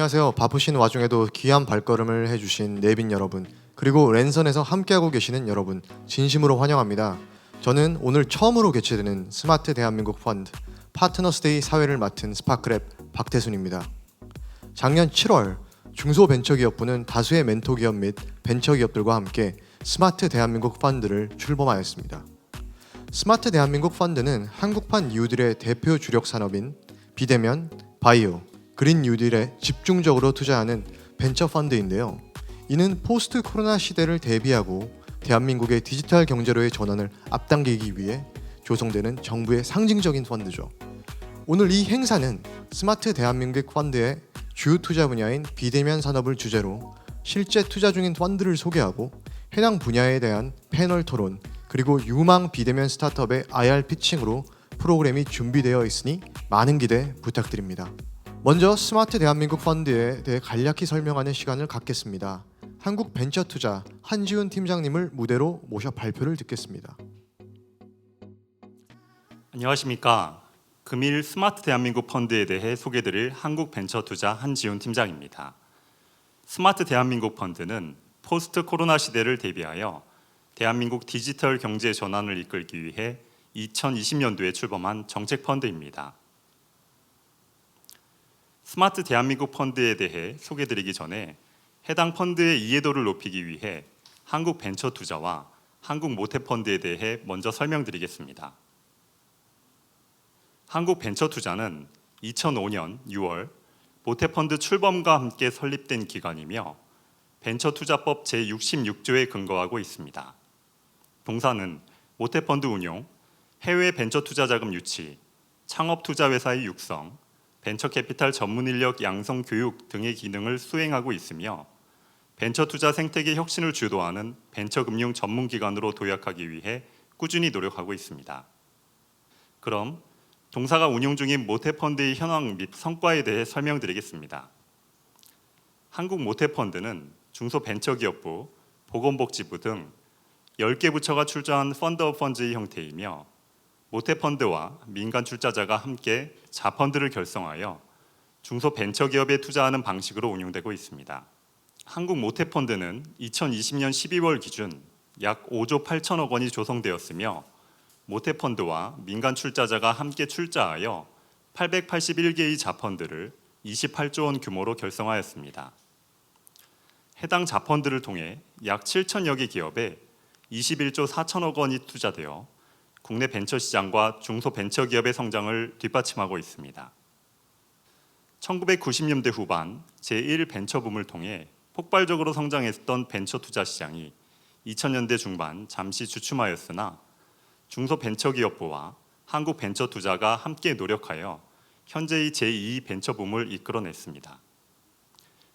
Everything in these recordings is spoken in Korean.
안녕하세요. 바쁘신 와중에도 귀한 발걸음을 해주신 네빈 여러분, 그리고 랜선에서 함께하고 계시는 여러분, 진심으로 환영합니다. 저는 오늘 처음으로 개최되는 스마트 대한민국 펀드 파트너스데이 사회를 맡은 스파크랩 박태순입니다. 작년 7월 중소벤처기업부는 다수의 멘토기업 및 벤처기업들과 함께 스마트 대한민국 펀드를 출범하였습니다. 스마트 대한민국 펀드는 한국판 뉴딜의 대표 주력 산업인 비대면, 바이오, 그린 뉴딜에 집중적으로 투자하는 벤처 펀드인데요. 이는 포스트 코로나 시대를 대비하고 대한민국의 디지털 경제로의 전환을 앞당기기 위해 조성되는 정부의 상징적인 펀드죠. 오늘 이 행사는 스마트 대한민국 펀드의 주요 투자 분야인 비대면 산업을 주제로 실제 투자 중인 펀드를 소개하고 해당 분야에 대한 패널 토론, 그리고 유망 비대면 스타트업의 IR 피칭으로 프로그램이 준비되어 있으니 많은 기대 부탁드립니다. 먼저 스마트 대한민국 펀드에 대해 간략히 설명하는 시간을 갖겠습니다. 한국벤처투자 한지훈 팀장님을 무대로 모셔 발표를 듣겠습니다. 안녕하십니까. 금일 스마트 대한민국 펀드에 대해 소개드릴 한국벤처투자 한지훈 팀장입니다. 스마트 대한민국 펀드는 포스트 코로나 시대를 대비하여 대한민국 디지털 경제 전환을 이끌기 위해 2020년도에 출범한 정책 펀드입니다. 스마트 대한민국 펀드에 대해 소개드리기 전에 해당 펀드의 이해도를 높이기 위해 한국벤처투자와 한국모태펀드에 대해 먼저 설명드리겠습니다. 한국벤처투자는 2005년 6월 모태펀드 출범과 함께 설립된 기관이며 벤처투자법 제66조에 근거하고 있습니다. 동사는 모태펀드 운용, 해외 벤처투자 자금 유치, 창업투자회사의 육성, 벤처캐피탈 전문 인력 양성 교육 등의 기능을 수행하고 있으며 벤처투자 생태계 혁신을 주도하는 벤처금융 전문기관으로 도약하기 위해 꾸준히 노력하고 있습니다. 그럼 동사가 운용 중인 모태펀드의 현황 및 성과에 대해 설명드리겠습니다. 한국모태펀드는 중소벤처기업부, 보건복지부 등 10개 부처가 출자한 펀드 오브 펀드의 형태이며 모태펀드와 민간 출자자가 함께 자펀드를 결성하여 중소벤처기업에 투자하는 방식으로 운용되고 있습니다. 한국모태펀드는 2020년 12월 기준 약 5조 8천억 원이 조성되었으며 모태펀드와 민간 출자자가 함께 출자하여 881개의 자펀드를 28조 원 규모로 결성하였습니다. 해당 자펀드를 통해 약 7천여 개 기업에 21조 4천억 원이 투자되어 국내 벤처 시장과 중소벤처기업의 성장을 뒷받침하고 있습니다. 1990년대 후반 제1벤처붐을 통해 폭발적으로 성장했던 벤처 투자 시장이 2000년대 중반 잠시 주춤하였으나 중소벤처기업부와 한국벤처투자가 함께 노력하여 현재의 제2벤처붐을 이끌어냈습니다.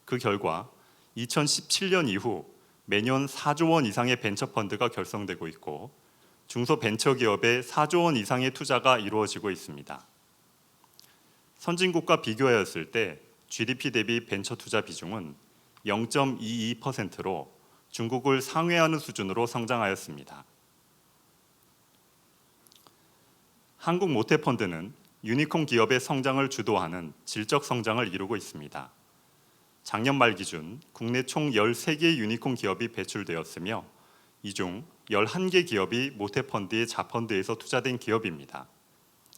그 결과 2017년 이후 매년 4조 원 이상의 벤처펀드가 결성되고 있고 중소벤처기업에 4조 원 이상의 투자가 이루어지고 있습니다. 선진국과 비교하였을 때 GDP 대비 벤처 투자 비중은 0.22%로 중국을 상회하는 수준으로 성장하였습니다. 한국모태펀드는 유니콘 기업의 성장을 주도하는 질적 성장을 이루고 있습니다. 작년 말 기준 국내 총 13개의 유니콘 기업이 배출되었으며 이 중 11개 기업이 모태펀드의 자펀드에서 투자된 기업입니다.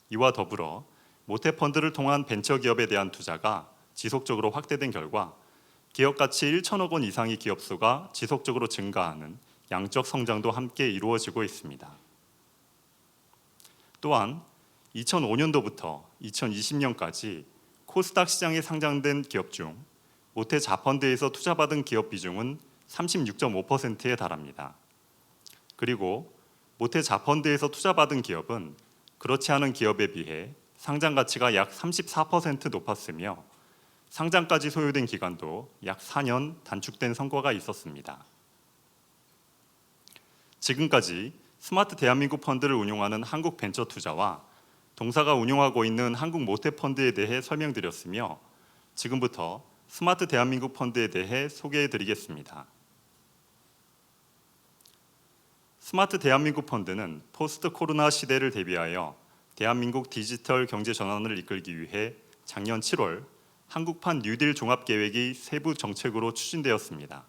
이와 더불어 모태펀드를 통한 벤처기업에 대한 투자가 지속적으로 확대된 결과 기업가치 1천억 원 이상의 기업 수가 지속적으로 증가하는 양적 성장도 함께 이루어지고 있습니다. 또한 2005년도부터 2020년까지 코스닥 시장에 상장된 기업 중 모태 자펀드에서 투자받은 기업 비중은 36.5%에 달합니다. 그리고 모태 자펀드에서 투자받은 기업은 그렇지 않은 기업에 비해 상장 가치가 약 34% 높았으며 상장까지 소요된 기간도 약 4년 단축된 성과가 있었습니다. 지금까지 스마트 대한민국 펀드를 운용하는 한국벤처투자와 동사가 운용하고 있는 한국모태펀드에 대해 설명드렸으며 지금부터 스마트 대한민국 펀드에 대해 소개해드리겠습니다. 스마트 대한민국 펀드는 포스트 코로나 시대를 대비하여 대한민국 디지털 경제 전환을 이끌기 위해 작년 7월 한국판 뉴딜 종합계획이 세부 정책으로 추진되었습니다.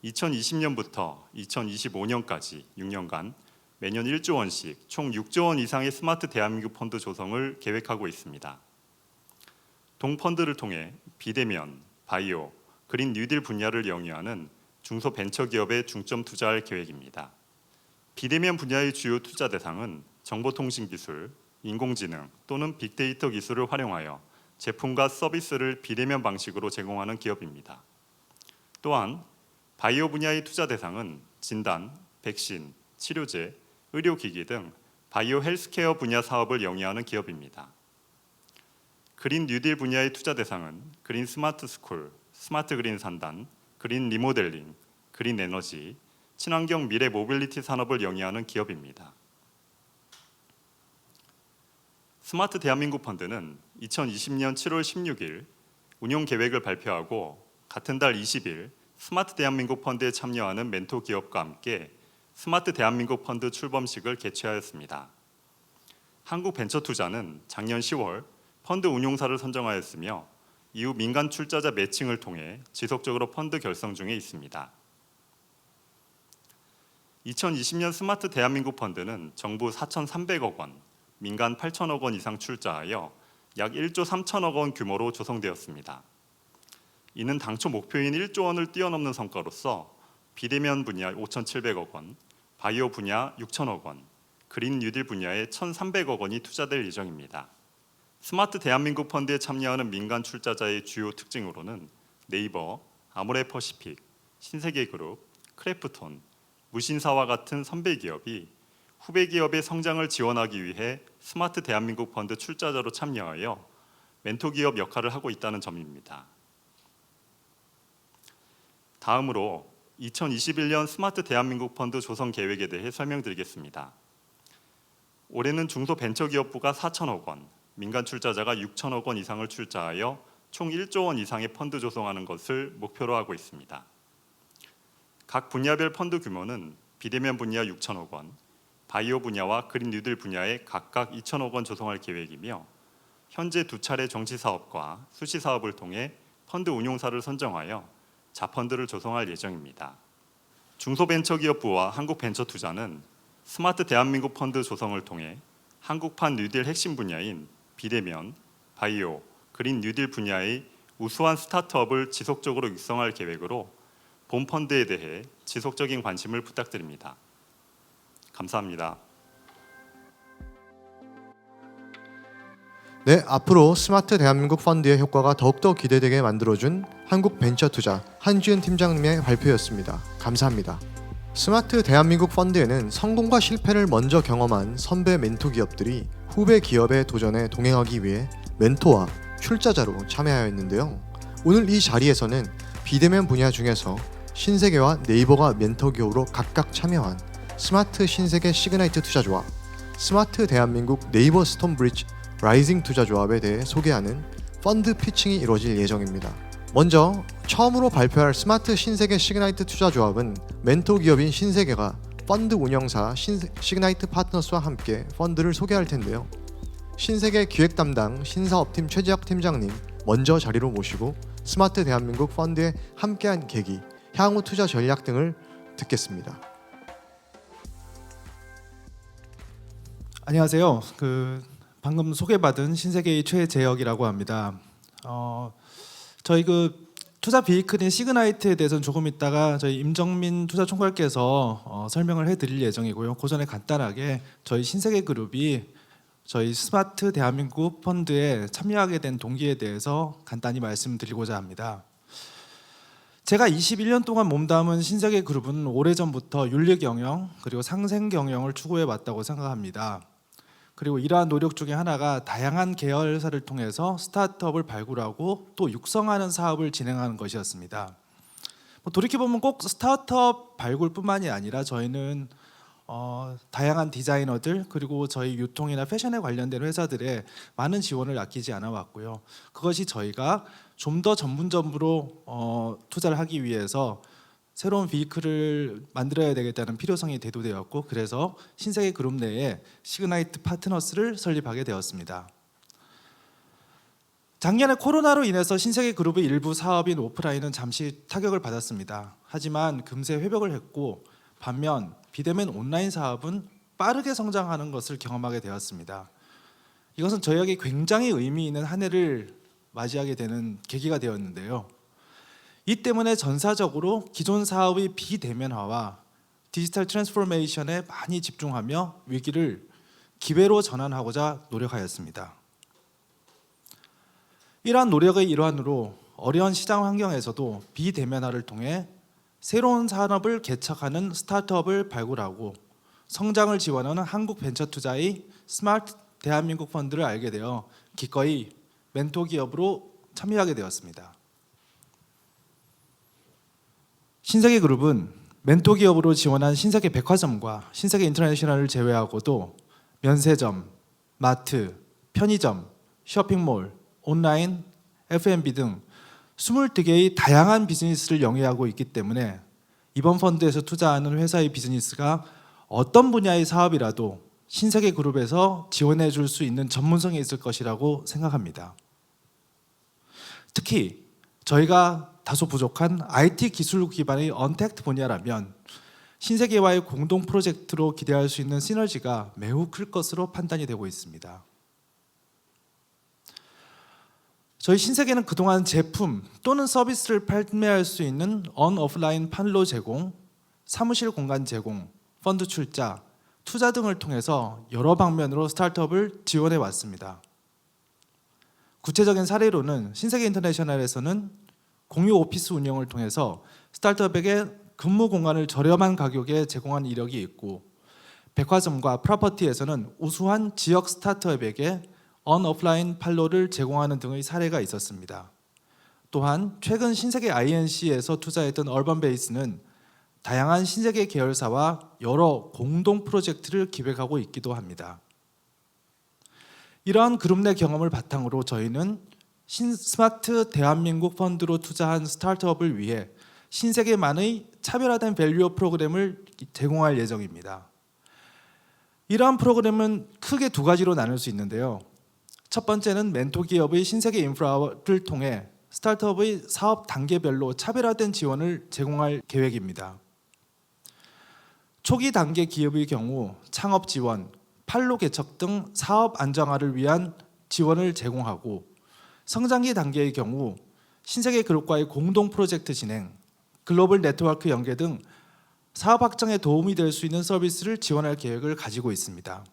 2020년부터 2025년까지 6년간 매년 1조 원씩 총 6조 원 이상의 스마트 대한민국 펀드 조성을 계획하고 있습니다. 동 펀드를 통해 비대면, 바이오, 그린 뉴딜 분야를 영위하는 중소벤처기업에 중점 투자할 계획입니다. 비대면 분야의 주요 투자 대상은 정보통신기술, 인공지능 또는 빅데이터 기술을 활용하여 제품과 서비스를 비대면 방식으로 제공하는 기업입니다. 또한 바이오 분야의 투자 대상은 진단, 백신, 치료제, 의료기기 등 바이오 헬스케어 분야 사업을 영위하는 기업입니다. 그린 뉴딜 분야의 투자 대상은 그린 스마트 스쿨, 스마트 그린 산단, 그린 리모델링, 그린 에너지, 친환경 미래 모빌리티 산업을 영위하는 기업입니다. 스마트 대한민국 펀드는 2020년 7월 16일 운용 계획을 발표하고 같은 달 20일 스마트 대한민국 펀드에 참여하는 멘토 기업과 함께 스마트 대한민국 펀드 출범식을 개최하였습니다. 한국벤처투자는 작년 10월 펀드 운용사를 선정하였으며 이후 민간 출자자 매칭을 통해 지속적으로 펀드 결성 중에 있습니다. 2020년 스마트 대한민국 펀드는 정부 4,300억 원, 민간 8천억 원 이상 출자하여 약 1조 3천억 원 규모로 조성되었습니다. 이는 당초 목표인 1조 원을 뛰어넘는 성과로서 비대면 분야 5,700억 원, 바이오 분야 6천억 원, 그린 뉴딜 분야에 1,300억 원이 투자될 예정입니다. 스마트 대한민국 펀드에 참여하는 민간 출자자의 주요 특징으로는 네이버, 아모레퍼시픽, 신세계그룹, 크래프톤, 무신사와 같은 선배 기업이 후배 기업의 성장을 지원하기 위해 스마트 대한민국 펀드 출자자로 참여하여 멘토 기업 역할을 하고 있다는 점입니다. 다음으로 2021년 스마트 대한민국 펀드 조성 계획에 대해 설명드리겠습니다. 올해는 중소벤처기업부가 4천억 원, 민간 출자자가 6천억 원 이상을 출자하여 총 1조 원 이상의 펀드 조성하는 것을 목표로 하고 있습니다. 각 분야별 펀드 규모는 비대면 분야 6천억 원, 바이오 분야와 그린 뉴딜 분야에 각각 2천억 원 조성할 계획이며 현재 두 차례 정치 사업과 수시 사업을 통해 펀드 운용사를 선정하여 자펀드를 조성할 예정입니다. 중소벤처기업부와 한국벤처투자는 스마트 대한민국 펀드 조성을 통해 한국판 뉴딜 핵심 분야인 비대면, 바이오, 그린 뉴딜 분야의 우수한 스타트업을 지속적으로 육성할 계획으로 본 펀드에 대해 지속적인 관심을 부탁드립니다. 감사합니다. 네, 앞으로 스마트 대한민국 펀드의 효과가 더욱더 기대되게 만들어준 한국벤처투자 한지은 팀장님의 발표였습니다. 감사합니다. 스마트 대한민국 펀드에는 성공과 실패를 먼저 경험한 선배 멘토 기업들이 후배 기업의 도전에 동행하기 위해 멘토와 출자자로 참여하였는데요. 오늘 이 자리에서는 비대면 분야 중에서 신세계와 네이버가 멘토 기업으로 각각 참여한 스마트 신세계 시그나이트 투자조합, 스마트 대한민국 네이버 스톤브리지 라이징 투자조합에 대해 소개하는 펀드 피칭이 이루어질 예정입니다. 먼저 처음으로 발표할 스마트 신세계 시그나이트 투자조합은 멘토 기업인 신세계가 펀드 운영사 시그나이트 파트너스와 함께 펀드를 소개할 텐데요. 신세계 기획 담당 신사업팀 최지학 팀장님 먼저 자리로 모시고 스마트 대한민국 펀드에 함께한 계기, 향후 투자 전략 등을 듣겠습니다. 안녕하세요. 방금 소개받은 신세계의 최재혁이라고 합니다. 저희 투자 베이클인 시그나이트에 대해서는 조금 있다가 저희 임정민 투자총괄께서 설명을 해드릴 예정이고요. 그 전에 간단하게 저희 신세계그룹이 저희 스마트 대한민국 펀드에 참여하게 된 동기에 대해서 간단히 말씀드리고자 합니다. 제가 21년 동안 몸담은 신세계그룹은 오래전부터 윤리경영 그리고 상생경영을 추구해 왔다고 생각합니다. 그리고 이러한 노력 중에 하나가 다양한 계열사를 통해서 스타트업을 발굴하고 또 육성하는 사업을 진행하는 것이었습니다. 돌이켜보면 꼭 스타트업 발굴뿐만이 아니라 저희는 다양한 디자이너들 그리고 저희 유통이나 패션에 관련된 회사들의 많은 지원을 아끼지 않아 왔고요. 그것이 저희가 좀 더 전문적으로 투자를 하기 위해서 새로운 비이클을 만들어야 되겠다는 필요성이 대두되었고, 그래서 신세계 그룹 내에 시그나이트 파트너스를 설립하게 되었습니다. 작년에 코로나로 인해서 신세계 그룹의 일부 사업인 오프라인은 잠시 타격을 받았습니다. 하지만 금세 회복을 했고 반면 비대면 온라인 사업은 빠르게 성장하는 것을 경험하게 되었습니다. 이것은 저희에게 굉장히 의미 있는 한 해를 맞이하게 되는 계기가 되었는데요. 이 때문에 전사적으로 기존 사업의 비대면화와 디지털 트랜스포메이션에 많이 집중하며 위기를 기회로 전환하고자 노력하였습니다. 이러한 노력의 일환으로 어려운 시장 환경에서도 비대면화를 통해 새로운 산업을 개척하는 스타트업을 발굴하고 성장을 지원하는 한국 벤처투자의 스마트 대한민국 펀드를 알게 되어 기꺼이 멘토 기업으로 참여하게 되었습니다. 신세계 그룹은 멘토 기업으로 지원한 신세계 백화점과 신세계 인터내셔널을 제외하고도 면세점, 마트, 편의점, 쇼핑몰, 온라인, F&B 등 22개의 다양한 비즈니스를 영위하고 있기 때문에 이번 펀드에서 투자하는 회사의 비즈니스가 어떤 분야의 사업이라도 신세계 그룹에서 지원해 줄 수 있는 전문성이 있을 것이라고 생각합니다. 특히 저희가 다소 부족한 IT 기술 기반의 언택트 분야라면 신세계와의 공동 프로젝트로 기대할 수 있는 시너지가 매우 클 것으로 판단이 되고 있습니다. 저희 신세계는 그동안 제품 또는 서비스를 판매할 수 있는 언오프라인 판로 제공, 사무실 공간 제공, 펀드 출자, 투자 등을 통해서 여러 방면으로 스타트업을 지원해 왔습니다. 구체적인 사례로는 신세계 인터내셔널에서는 공유 오피스 운영을 통해서 스타트업에게 근무 공간을 저렴한 가격에 제공한 이력이 있고, 백화점과 프로퍼티에서는 우수한 지역 스타트업에게 언오프라인 판로를 제공하는 등의 사례가 있었습니다. 또한 최근 신세계 INC에서 투자했던 얼번베이스는 다양한 신세계 계열사와 여러 공동 프로젝트를 기획하고 있기도 합니다. 이러한 그룹 내 경험을 바탕으로 저희는 스마트 대한민국 펀드로 투자한 스타트업을 위해 신세계만의 차별화된 밸류업 프로그램을 제공할 예정입니다. 이러한 프로그램은 크게 두 가지로 나눌 수 있는데요. 첫 번째는 멘토 기업의 신세계 인프라를 통해 스타트업의 사업 단계별로 차별화된 지원을 제공할 계획입니다. 초기 단계 기업의 경우 창업 지원, 판로 개척 등 사업 안정화를 위한 지원을 제공하고, 성장기 단계의 경우 신세계 그룹과의 공동 프로젝트 진행, 글로벌 네트워크 연계 등 사업 확장에 도움이 될 수 있는 서비스를 지원할 계획을 가지고 있습니다.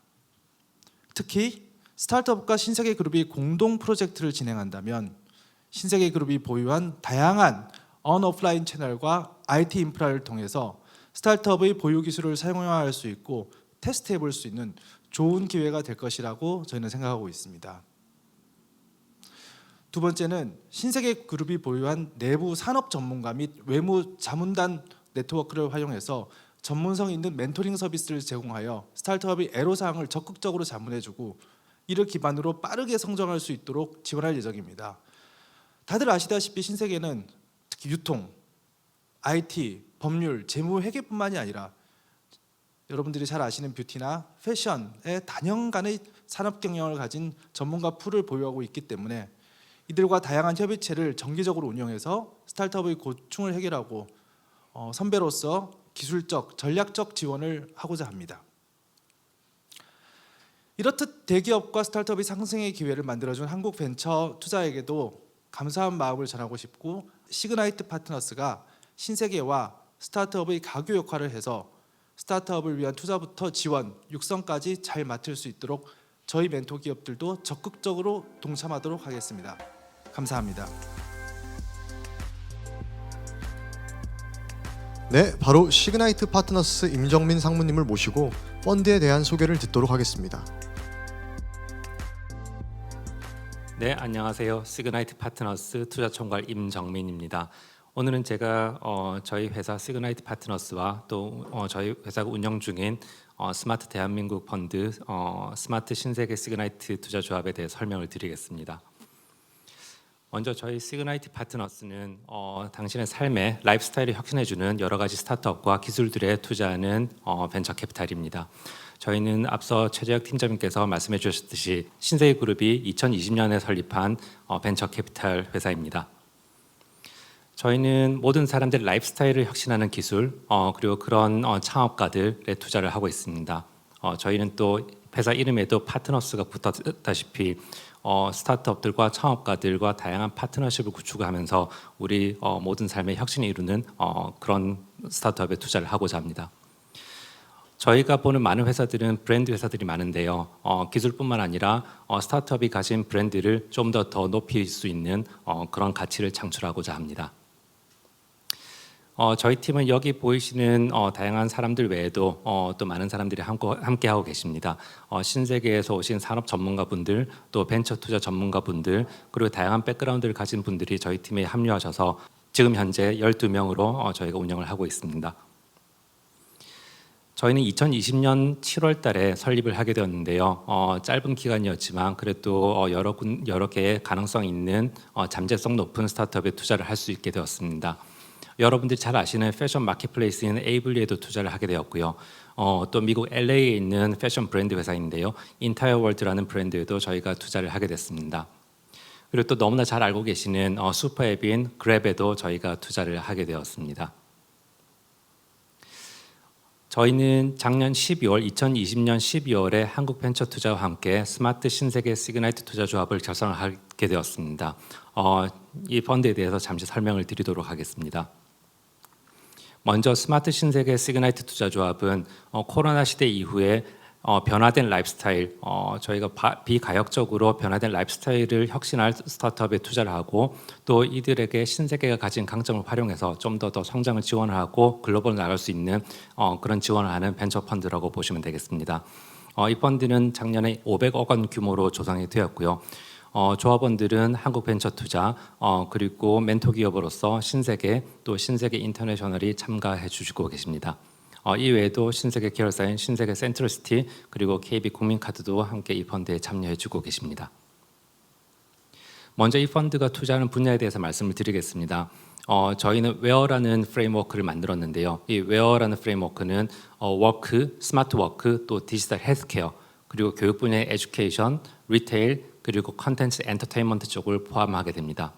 특히 스타트업과 신세계 그룹이 공동 프로젝트를 진행한다면 신세계 그룹이 보유한 다양한 언오프라인 채널과 IT 인프라를 통해서 스타트업의 보유 기술을 사용할 수 있고 테스트해 볼 수 있는 좋은 기회가 될 것이라고 저희는 생각하고 있습니다. 두 번째는 신세계 그룹이 보유한 내부 산업 전문가 및 외부 자문단 네트워크를 활용해서 전문성 있는 멘토링 서비스를 제공하여 스타트업의 애로사항을 적극적으로 자문해주고 이를 기반으로 빠르게 성장할 수 있도록 지원할 예정입니다. 다들 아시다시피 신세계는 특히 유통, IT, 법률, 재무, 회계뿐만이 아니라 여러분들이 잘 아시는 뷰티나 패션의 다년간의 산업 경영을 가진 전문가 풀을 보유하고 있기 때문에 이들과 다양한 협의체를 정기적으로 운영해서 스타트업의 고충을 해결하고 선배로서 기술적, 전략적 지원을 하고자 합니다. 이렇듯 대기업과 스타트업의 상승의 기회를 만들어준 한국 벤처 투자에게도 감사한 마음을 전하고 싶고, 시그나이트 파트너스가 신세계와 스타트업의 가교 역할을 해서 스타트업을 위한 투자부터 지원, 육성까지 잘 맡을 수 있도록 저희 멘토 기업들도 적극적으로 동참하도록 하겠습니다. 감사합니다. 네, 바로 시그나이트 파트너스 임정민 상무님을 모시고 펀드에 대한 소개를 듣도록 하겠습니다. 네, 안녕하세요. 시그나이트 파트너스 투자총괄 임정민입니다. 오늘은 제가 저희 회사 시그나이트 파트너스와 또 저희 회사가 운영 중인 스마트 대한민국 펀드 스마트 신세계 시그나이트 투자조합에 대해 설명을 드리겠습니다. 먼저 저희 시그나이트 파트너스는 당신의 삶의 라이프스타일을 혁신해주는 여러 가지 스타트업과 기술들에 투자하는 벤처 캐피탈입니다. 저희는 앞서 최재혁 팀장님께서 말씀해 주셨듯이 신세계그룹이 2020년에 설립한 벤처 캐피탈 회사입니다. 저희는 모든 사람들의 라이프스타일을 혁신하는 기술 그리고 그런 창업가들에 투자를 하고 있습니다. 저희는 또 회사 이름에도 파트너스가 붙었다시피 스타트업들과 창업가들과 다양한 파트너십을 구축하면서 우리 모든 삶의 혁신을 이루는 그런 스타트업에 투자를 하고자 합니다. 저희가 보는 많은 회사들은 브랜드 회사들이 많은데요. 기술뿐만 아니라 스타트업이 가진 브랜드를 좀 더 높일 수 있는 그런 가치를 창출하고자 합니다. 저희 팀은 여기 보이시는 다양한 사람들 외에도 또 많은 사람들이 함께 하고 계십니다. 신세계에서 오신 산업 전문가분들, 또 벤처 투자 전문가분들, 그리고 다양한 백그라운드를 가진 분들이 저희 팀에 합류하셔서 지금 현재 12명으로 저희가 운영을 하고 있습니다. 저희는 2020년 7월 달에 설립을 하게 되었는데요. 짧은 기간이었지만 그래도 여러 개의 가능성 있는 잠재성 높은 스타트업에 투자를 할 수 있게 되었습니다. 여러분들이 잘 아시는 패션 마켓플레이스인 에이블리에도 투자를 하게 되었고요. 또 미국 LA에 있는 패션 브랜드 회사인데요. 인타이어 월드라는 브랜드에도 저희가 투자를 하게 됐습니다. 그리고 또 너무나 잘 알고 계시는 슈퍼앱인 그랩에도 저희가 투자를 하게 되었습니다. 저희는 작년 2020년 12월에 한국벤처투자와 함께 스마트 신세계 시그나이트 투자조합을 결성을 하게 되었습니다. 이 펀드에 대해서 잠시 설명을 드리도록 하겠습니다. 먼저 스마트 신세계 시그나이트 투자조합은 코로나 시대 이후에 변화된 라이프스타일, 저희가 비가역적으로 변화된 라이프스타일을 혁신할 스타트업에 투자를 하고 또 이들에게 신세계가 가진 강점을 활용해서 좀 더 성장을 지원을 하고 글로벌로 나갈 수 있는 그런 지원을 하는 벤처 펀드라고 보시면 되겠습니다. 이 펀드는 작년에 500억 원 규모로 조성이 되었고요. 조합원들은 한국벤처투자 그리고 멘토 기업으로서 신세계 또 신세계 인터내셔널이 참가해 주시고 계십니다. 이외에도 신세계 계열사인 신세계 센트럴시티 그리고 KB국민카드도 함께 이 펀드에 참여해 주고 계십니다. 먼저 이 펀드가 투자하는 분야에 대해서 말씀을 드리겠습니다. 저희는 웨어라는 프레임워크를 만들었는데요. 이 웨어라는 프레임워크는 워크, 스마트 워크, 또 디지털 헬스케어, 그리고 교육 분야의 에듀케이션, 리테일, 그리고 컨텐츠 엔터테인먼트 쪽을 포함하게 됩니다.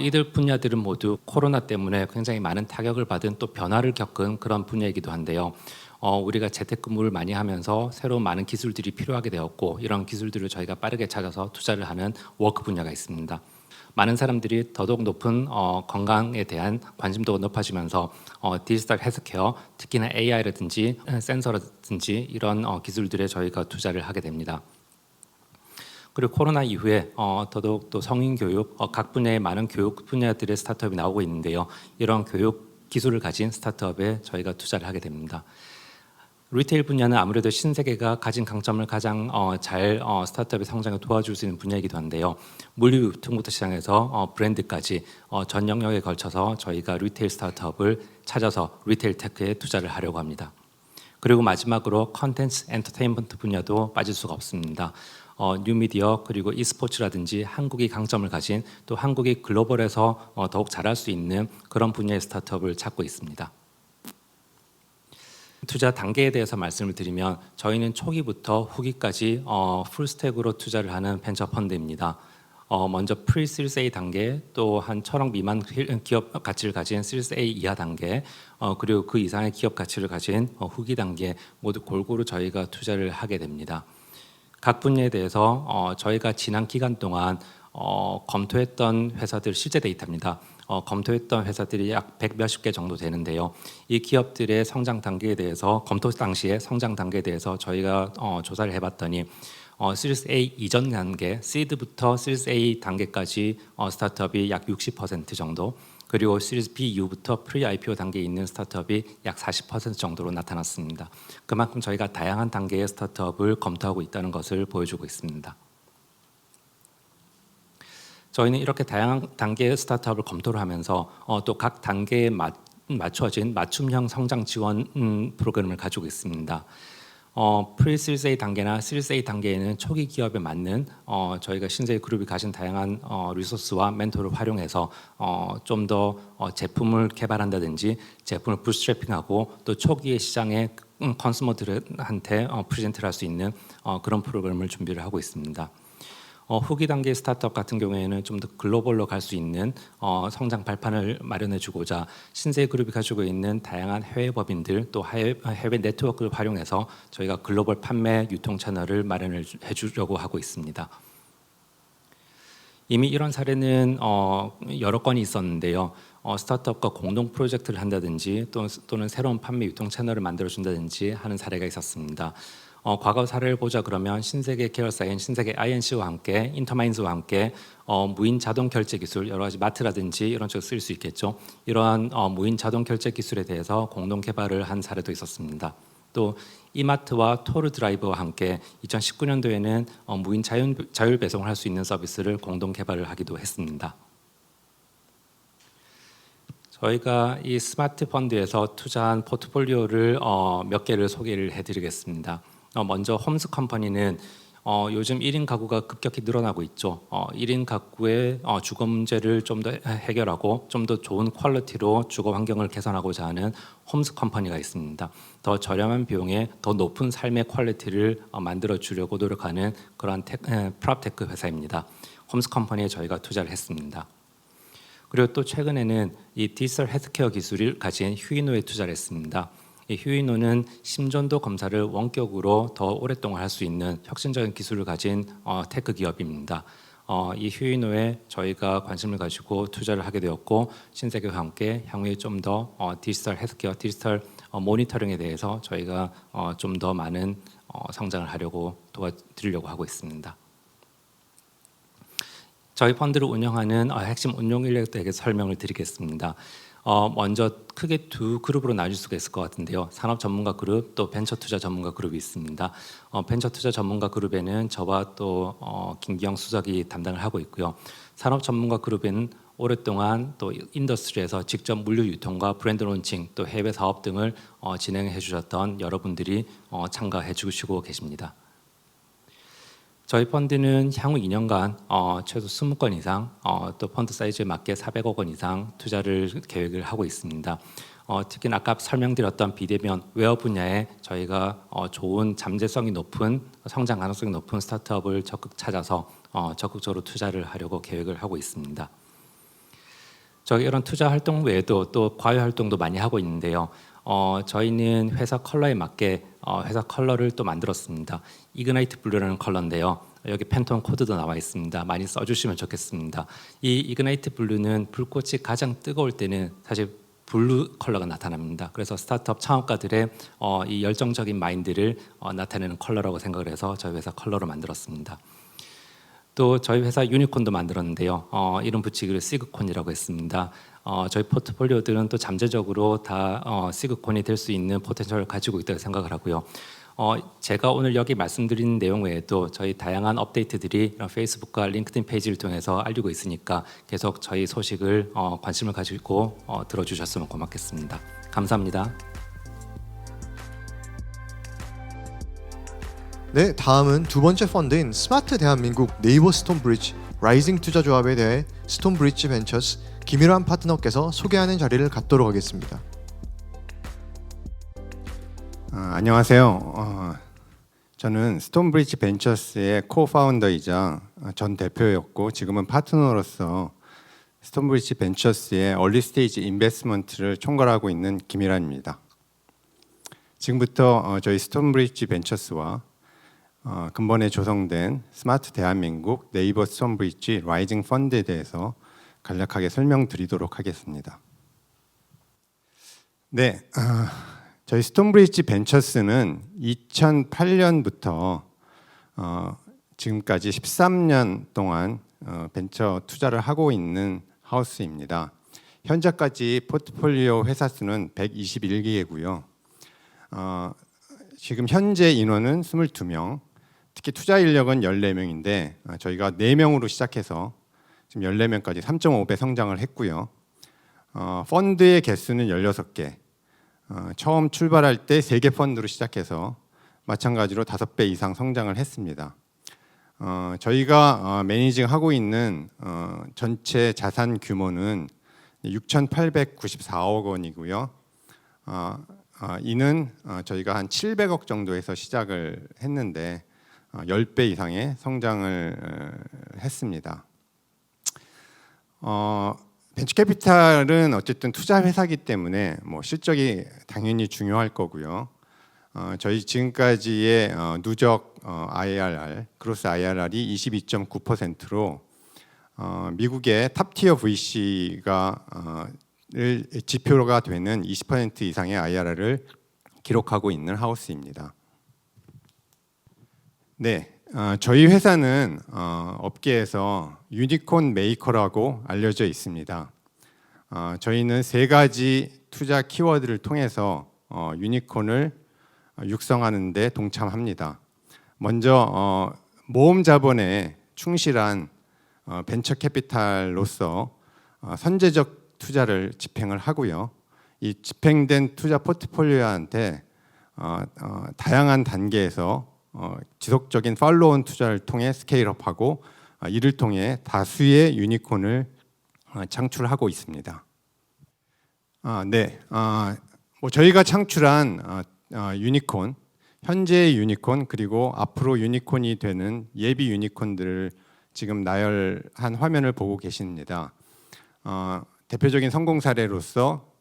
이들 분야들은 모두 코로나 때문에 굉장히 많은 타격을 받은 또 변화를 겪은 그런 분야이기도 한데요. 우리가 재택근무를 많이 하면서 새로운 많은 기술들이 필요하게 되었고 이런 기술들을 저희가 빠르게 찾아서 투자를 하는 워크 분야가 있습니다. 많은 사람들이 더더욱 높은 건강에 대한 관심도가 높아지면서 디지털 헬스케어, 특히나 AI라든지 센서라든지 이런 기술들에 저희가 투자를 하게 됩니다. 그리고 코로나 이후에 더더욱 또 성인 교육, 각 분야의 많은 교육 분야들의 스타트업이 나오고 있는데요. 이런 교육 기술을 가진 스타트업에 저희가 투자를 하게 됩니다. 리테일 분야는 아무래도 신세계가 가진 강점을 가장 잘 스타트업의 성장을 도와줄 수 있는 분야이기도 한데요. 물류 유통부터 시작해서 브랜드까지 전 영역에 걸쳐서 저희가 리테일 스타트업을 찾아서 리테일 테크에 투자를 하려고 합니다. 그리고 마지막으로 컨텐츠 엔터테인먼트 분야도 빠질 수가 없습니다. 뉴미디어 그리고 e스포츠라든지 한국이 강점을 가진 또 한국이 글로벌에서 더욱 잘할 수 있는 그런 분야의 스타트업을 찾고 있습니다. 투자 단계에 대해서 말씀을 드리면 저희는 초기부터 후기까지 풀스택으로 투자를 하는 벤처 펀드입니다. 먼저 프리시리즈 A 단계, 또 한 1,000억 미만 기업 가치를 가진 시리즈 A 이하 단계, 그리고 그 이상의 기업 가치를 가진 후기 단계 모두 골고루 저희가 투자를 하게 됩니다. 각 분야에 대해서 저희가 지난 기간 동안 검토했던 회사들 실제 데이터입니다. 검토했던 회사들이 약 100몇십 개 정도 되는데요. 이 기업들의 성장 단계에 대해서 검토 당시의 성장 단계에 대해서 저희가 조사를 해봤더니 시리즈 A 이전 단계, 시드부터 시리즈 A 단계까지 스타트업이 약 60% 정도, 그리고 시리즈 B 이후부터 프리 IPO 단계에 있는 스타트업이 약 40% 정도로 나타났습니다. 그만큼 저희가 다양한 단계의 스타트업을 검토하고 있다는 것을 보여주고 있습니다. 저희는 이렇게 다양한 단계의 스타트업을 검토를 하면서 또 각 단계에 맞춰진 맞춤형 성장 지원 프로그램을 가지고 있습니다. 프리-시리즈 A 단계나 시리즈 A 단계에는 초기 기업에 맞는 저희가 신세계 그룹이 가진 다양한 리소스와 멘토를 활용해서 좀 더 제품을 개발한다든지 제품을 부스트래핑하고 또 초기의 시장에 컨슈머들한테 프레젠트를 할 수 있는 그런 프로그램을 준비를 하고 있습니다. 후기 단계 스타트업 같은 경우에는 좀 더 글로벌로 갈 수 있는 성장 발판을 마련해 주고자 신세계 그룹이 가지고 있는 다양한 해외 법인들 또 해외 네트워크를 활용해서 저희가 글로벌 판매 유통 채널을 마련해 주려고 하고 있습니다. 이미 이런 사례는 여러 건이 있었는데요. 스타트업과 공동 프로젝트를 한다든지 또는 새로운 판매 유통 채널을 만들어 준다든지 하는 사례가 있었습니다. 과거 사례를 보자 그러면 신세계 계열사인 신세계 INC와 함께 인터마인즈와 함께 무인 자동 결제 기술 여러 가지 마트라든지 이런 쪽에 쓸 수 있겠죠. 이러한 무인 자동 결제 기술에 대해서 공동 개발을 한 사례도 있었습니다. 또 이마트와 토르 드라이브와 함께 2019년도에는 무인 자율 배송을 할 수 있는 서비스를 공동 개발을 하기도 했습니다. 저희가 이 스마트 펀드에서 투자한 포트폴리오를 몇 개를 소개를 해드리겠습니다. 먼저 홈스 컴퍼니는 요즘 1인 가구가 급격히 늘어나고 있죠. 1인 가구의 주거 문제를 좀 더 해결하고 좀 더 좋은 퀄리티로 주거 환경을 개선하고자 하는 홈스 컴퍼니가 있습니다. 더 저렴한 비용에 더 높은 삶의 퀄리티를 만들어 주려고 노력하는 그러한 프롭테크 회사입니다. 홈스 컴퍼니에 저희가 투자를 했습니다. 그리고 또 최근에는 이 디지털 헬스케어 기술을 가진 휴이노에 투자를 했습니다. 이 휴이노는 심전도 검사를 원격으로 더 오랫동안 할 수 있는 혁신적인 기술을 가진 테크 기업입니다. 이 휴이노에 저희가 관심을 가지고 투자를 하게 되었고 신세계와 함께 향후에 좀 더 디지털 헬스케어, 디지털 모니터링에 대해서 저희가 좀 더 많은 성장을 하려고 도와드리려고 하고 있습니다. 저희 펀드를 운영하는 핵심 운용 인력에 대해서 설명을 드리겠습니다. 먼저 크게 두 그룹으로 나눌 수가 있을 것 같은데요. 산업 전문가 그룹 또 벤처 투자 전문가 그룹이 있습니다. 벤처 투자 전문가 그룹에는 저와 또 김기영 수석이 담당을 하고 있고요. 산업 전문가 그룹에는 오랫동안 또 인더스트리에서 직접 물류 유통과 브랜드 론칭 또 해외 사업 등을 진행해 주셨던 여러분들이 참가해 주시고 계십니다. 저희 펀드는 향후 2년간 최소 20건 이상 또 펀드 사이즈에 맞게 400억 원 이상 투자를 계획을 하고 있습니다. 특히 아까 설명드렸던 비대면 웨어 분야에 저희가 좋은 잠재성이 높은 성장 가능성이 높은 스타트업을 적극 찾아서 적극적으로 투자를 하려고 계획을 하고 있습니다. 저희 이런 투자 활동 외에도 또 과외 활동도 많이 하고 있는데요. 저희는 회사 컬러에 맞게 회사 컬러를 또 만들었습니다. 이그나이트 블루라는 컬러인데요. 여기 팬톤 코드도 나와 있습니다. 많이 써주시면 좋겠습니다. 이 이그나이트 블루는 불꽃이 가장 뜨거울 때는 사실 블루 컬러가 나타납니다. 그래서 스타트업 창업가들의 이 열정적인 마인드를 나타내는 컬러라고 생각을 해서 저희 회사 컬러로 만들었습니다. 또 저희 회사 유니콘도 만들었는데요. 이름 붙이기로 시그콘이라고 했습니다. 저희 포트폴리오들은 또 잠재적으로 다 시그콘이 될 수 있는 포텐셜을 가지고 있다고 생각을 하고요. 제가 오늘 여기 말씀드린 내용 외에도 저희 다양한 업데이트들이 페이스북과 링크드인 페이지를 통해서 알리고 있으니까 계속 저희 소식을 관심을 가지고 들어주셨으면 고맙겠습니다. 감사합니다. 네, 다음은 두 번째 펀드인 스마트 대한민국 네이버 스톤브리지 라이징 투자조합에 대해 스톤브리지 벤처스 김일환 파트너께서 소개하는 자리를 갖도록 하겠습니다. 안녕하세요. 저는 스톤브리지 벤처스의 코파운더이자 전 대표였고 지금은 파트너로서 스톤브리지 벤처스의 얼리스테이지 인베스트먼트를 총괄하고 있는 김일환입니다. 지금부터 저희 스톤브리지 벤처스와 근본에 조성된 스마트 대한민국 네이버 스톤브리지 라이징 펀드에 대해서 간략하게 설명드리도록 하겠습니다. 네, 저희 스톤브리지 벤처스는 2008년부터 지금까지 13년 동안 벤처 투자를 하고 있는 하우스입니다. 현재까지 포트폴리오 회사 수는 121개고요. 지금 현재 인원은 22명, 특히 투자 인력은 14명인데 저희가 4명으로 시작해서 지금 14명까지 3.5배 성장을 했고요. 펀드의 개수는 16개, 처음 출발할 때 3개 펀드로 시작해서 마찬가지로 5배 이상 성장을 했습니다. 저희가 매니징하고 있는 전체 자산 규모는 6,894억 원이고요. 이는 저희가 한 700억 정도에서 시작을 했는데 10배 이상의 성장을 했습니다. 벤처캐피탈은 어쨌든 투자 회사이기 때문에 뭐 실적이 당연히 중요할 거고요. 저희 지금까지의 누적 IRR, 그로스 IRR이 22.9%로 미국의 탑티어 VC가 지표가 되는 20% 이상의 IRR을 기록하고 있는 하우스입니다. 네, 저희 회사는 업계에서 유니콘 메이커라고 알려져 있습니다. 저희는 3가지 투자 키워드를 통해서 유니콘을 육성하는 데 동참합니다. 먼저 모험 자본에 충실한 벤처 캐피탈로서 선제적 투자를 집행을 하고요. 이 집행된 투자 포트폴리오한테 다양한 단계에서 지속적인 팔로운 투자를 통해 스케일업하고 이를 통해 다수의 유니콘을 창출하고 있습니다. 뭐 저희가 창출한 유니콘, 현재의 유니콘 그리고 앞으로 유니콘이 되는 예비 유니콘들을 지금 나열한 화면을 보고 계십니다. 대표적인 성공 사례로서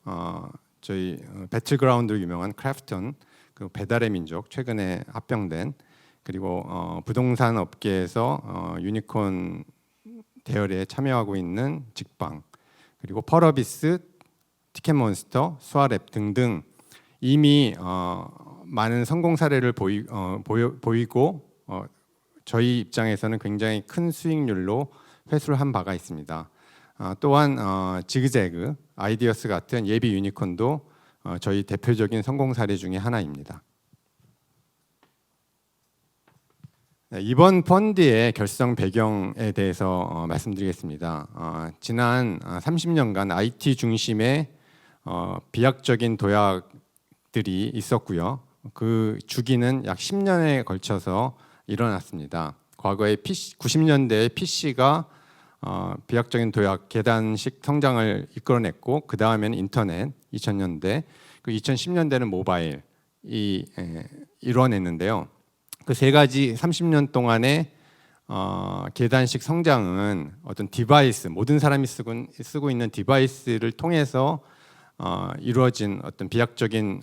저희 배틀그라운드로 유명한 크래프톤, 그 배달의 민족 최근에 합병된, 그리고 부동산 업계에서 유니콘 대열에 참여하고 있는 직방, 그리고 펄어비스, 티켓몬스터, 수아랩 등등 이미 많은 성공 사례를 보이고 저희 입장에서는 굉장히 큰 수익률로 회수를 한 바가 있습니다. 또한 지그재그, 아이디어스 같은 예비 유니콘도 저희 대표적인 성공 사례 중에 하나입니다. 이번 펀드의 결성 배경에 대해서 말씀드리겠습니다. 지난 30년간 IT 중심의 비약적인 도약들이 있었고요. 그 주기는 약 10년에 걸쳐서 일어났습니다. 과거에 90년대에 PC가 비약적인 도약, 계단식 성장을 이끌어냈고 그 다음에는 인터넷, 2000년대, 그 2010년대는 모바일이 이뤄냈는데요. 그 3가지 30년 동안의 계단식 성장은 어떤 디바이스, 모든 사람이 쓰고 있는 디바이스를 통해서 이루어진 어떤 비약적인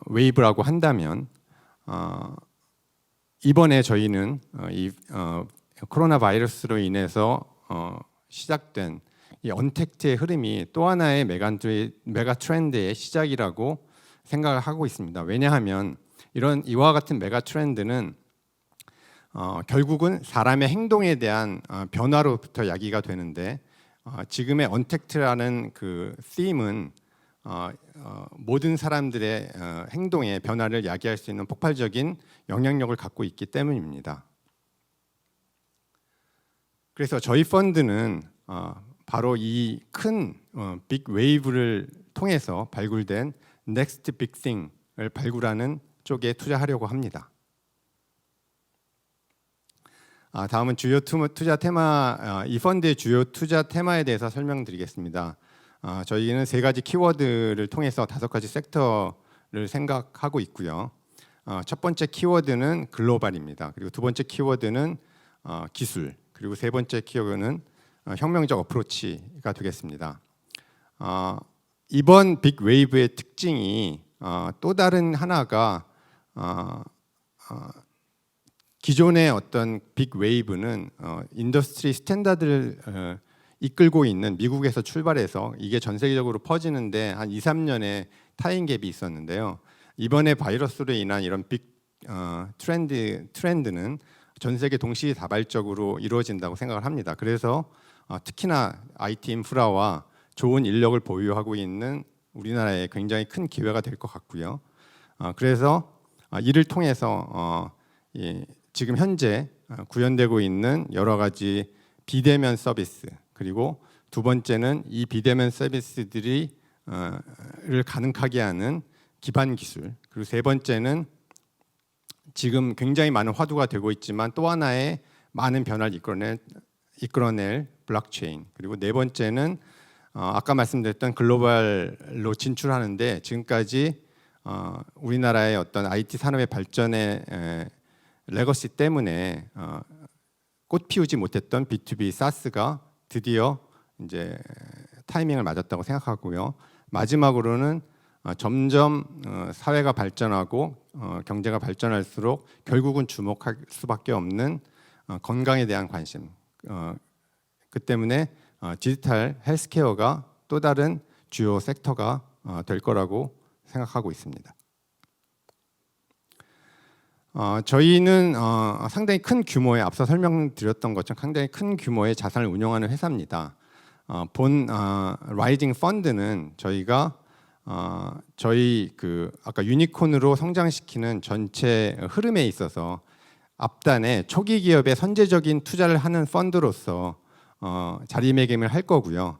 웨이브라고 한다면 이번에 저희는 이 코로나 바이러스로 인해서 시작된 이 언택트의 흐름이 또 하나의 메가 트렌드의 시작이라고 생각을 하고 있습니다. 왜냐하면 이와 같은 메가 트렌드는 결국은 사람의 행동에 대한 변화로부터 야기가 되는데 지금의 언택트라는 그 them은 모든 사람들의 행동의 변화를 야기할 수 있는 폭발적인 영향력을 갖고 있기 때문입니다. 그래서 저희 펀드는 바로 이 큰 빅 웨이브를 통해서 발굴된 넥스트 빅 띵을 발굴하는 쪽에 투자하려고 합니다. 다음은 주요 투자 테마, 이 펀드의 주요 투자 테마에 대해서 설명드리겠습니다. 저희는 3가지 키워드를 통해서 5가지 섹터를 생각하고 있고요. 첫 번째 키워드는 글로벌입니다. 그리고 두 번째 키워드는 기술, 그리고 세 번째 키워드는 혁명적 어프로치가 되겠습니다. 이번 빅 웨이브의 특징이 또 다른 하나가 기존의 어떤 빅 웨이브는 인더스트리 스탠다드를 이끌고 있는 미국에서 출발해서 이게 전 세계적으로 퍼지는데 한 2, 3년의 타임 갭이 있었는데요. 이번에 바이러스로 인한 이런 빅 트렌드는 전 세계 동시다발적으로 이루어진다고 생각을 합니다. 그래서 특히나 IT 인프라와 좋은 인력을 보유하고 있는 우리나라에 굉장히 큰 기회가 될 것 같고요. 그래서 이를 통해서 지금 현재 구현되고 있는 여러 가지 비대면 서비스, 그리고 두 번째는 이 비대면 서비스들이 를 가능하게 하는 기반 기술, 그리고 세 번째는 지금 굉장히 많은 화두가 되고 있지만 또 하나의 많은 변화를 이끌어낼 블록체인. 그리고 네 번째는 아까 말씀드렸던 글로벌로 진출하는데 지금까지 우리나라의 어떤 IT 산업의 발전의 레거시 때문에 꽃 피우지 못했던 B2B SaaS가 드디어 이제 타이밍을 맞았다고 생각하고요. 마지막으로는 점점 사회가 발전하고 경제가 발전할수록 결국은 주목할 수밖에 없는 건강에 대한 관심. 그 때문에 디지털 헬스케어가 또 다른 주요 섹터가 될 거라고 생각하고 있습니다. 저희는 상당히 큰 규모의 앞서 설명드렸던 것처럼 상당히 큰 규모의 자산을 운영하는 회사입니다. 본 라이징 펀드는 저희가 저희 그 아까 유니콘으로 성장시키는 전체 흐름에 있어서 앞단에 초기 기업에 선제적인 투자를 하는 펀드로서 자리매김을 할 거고요.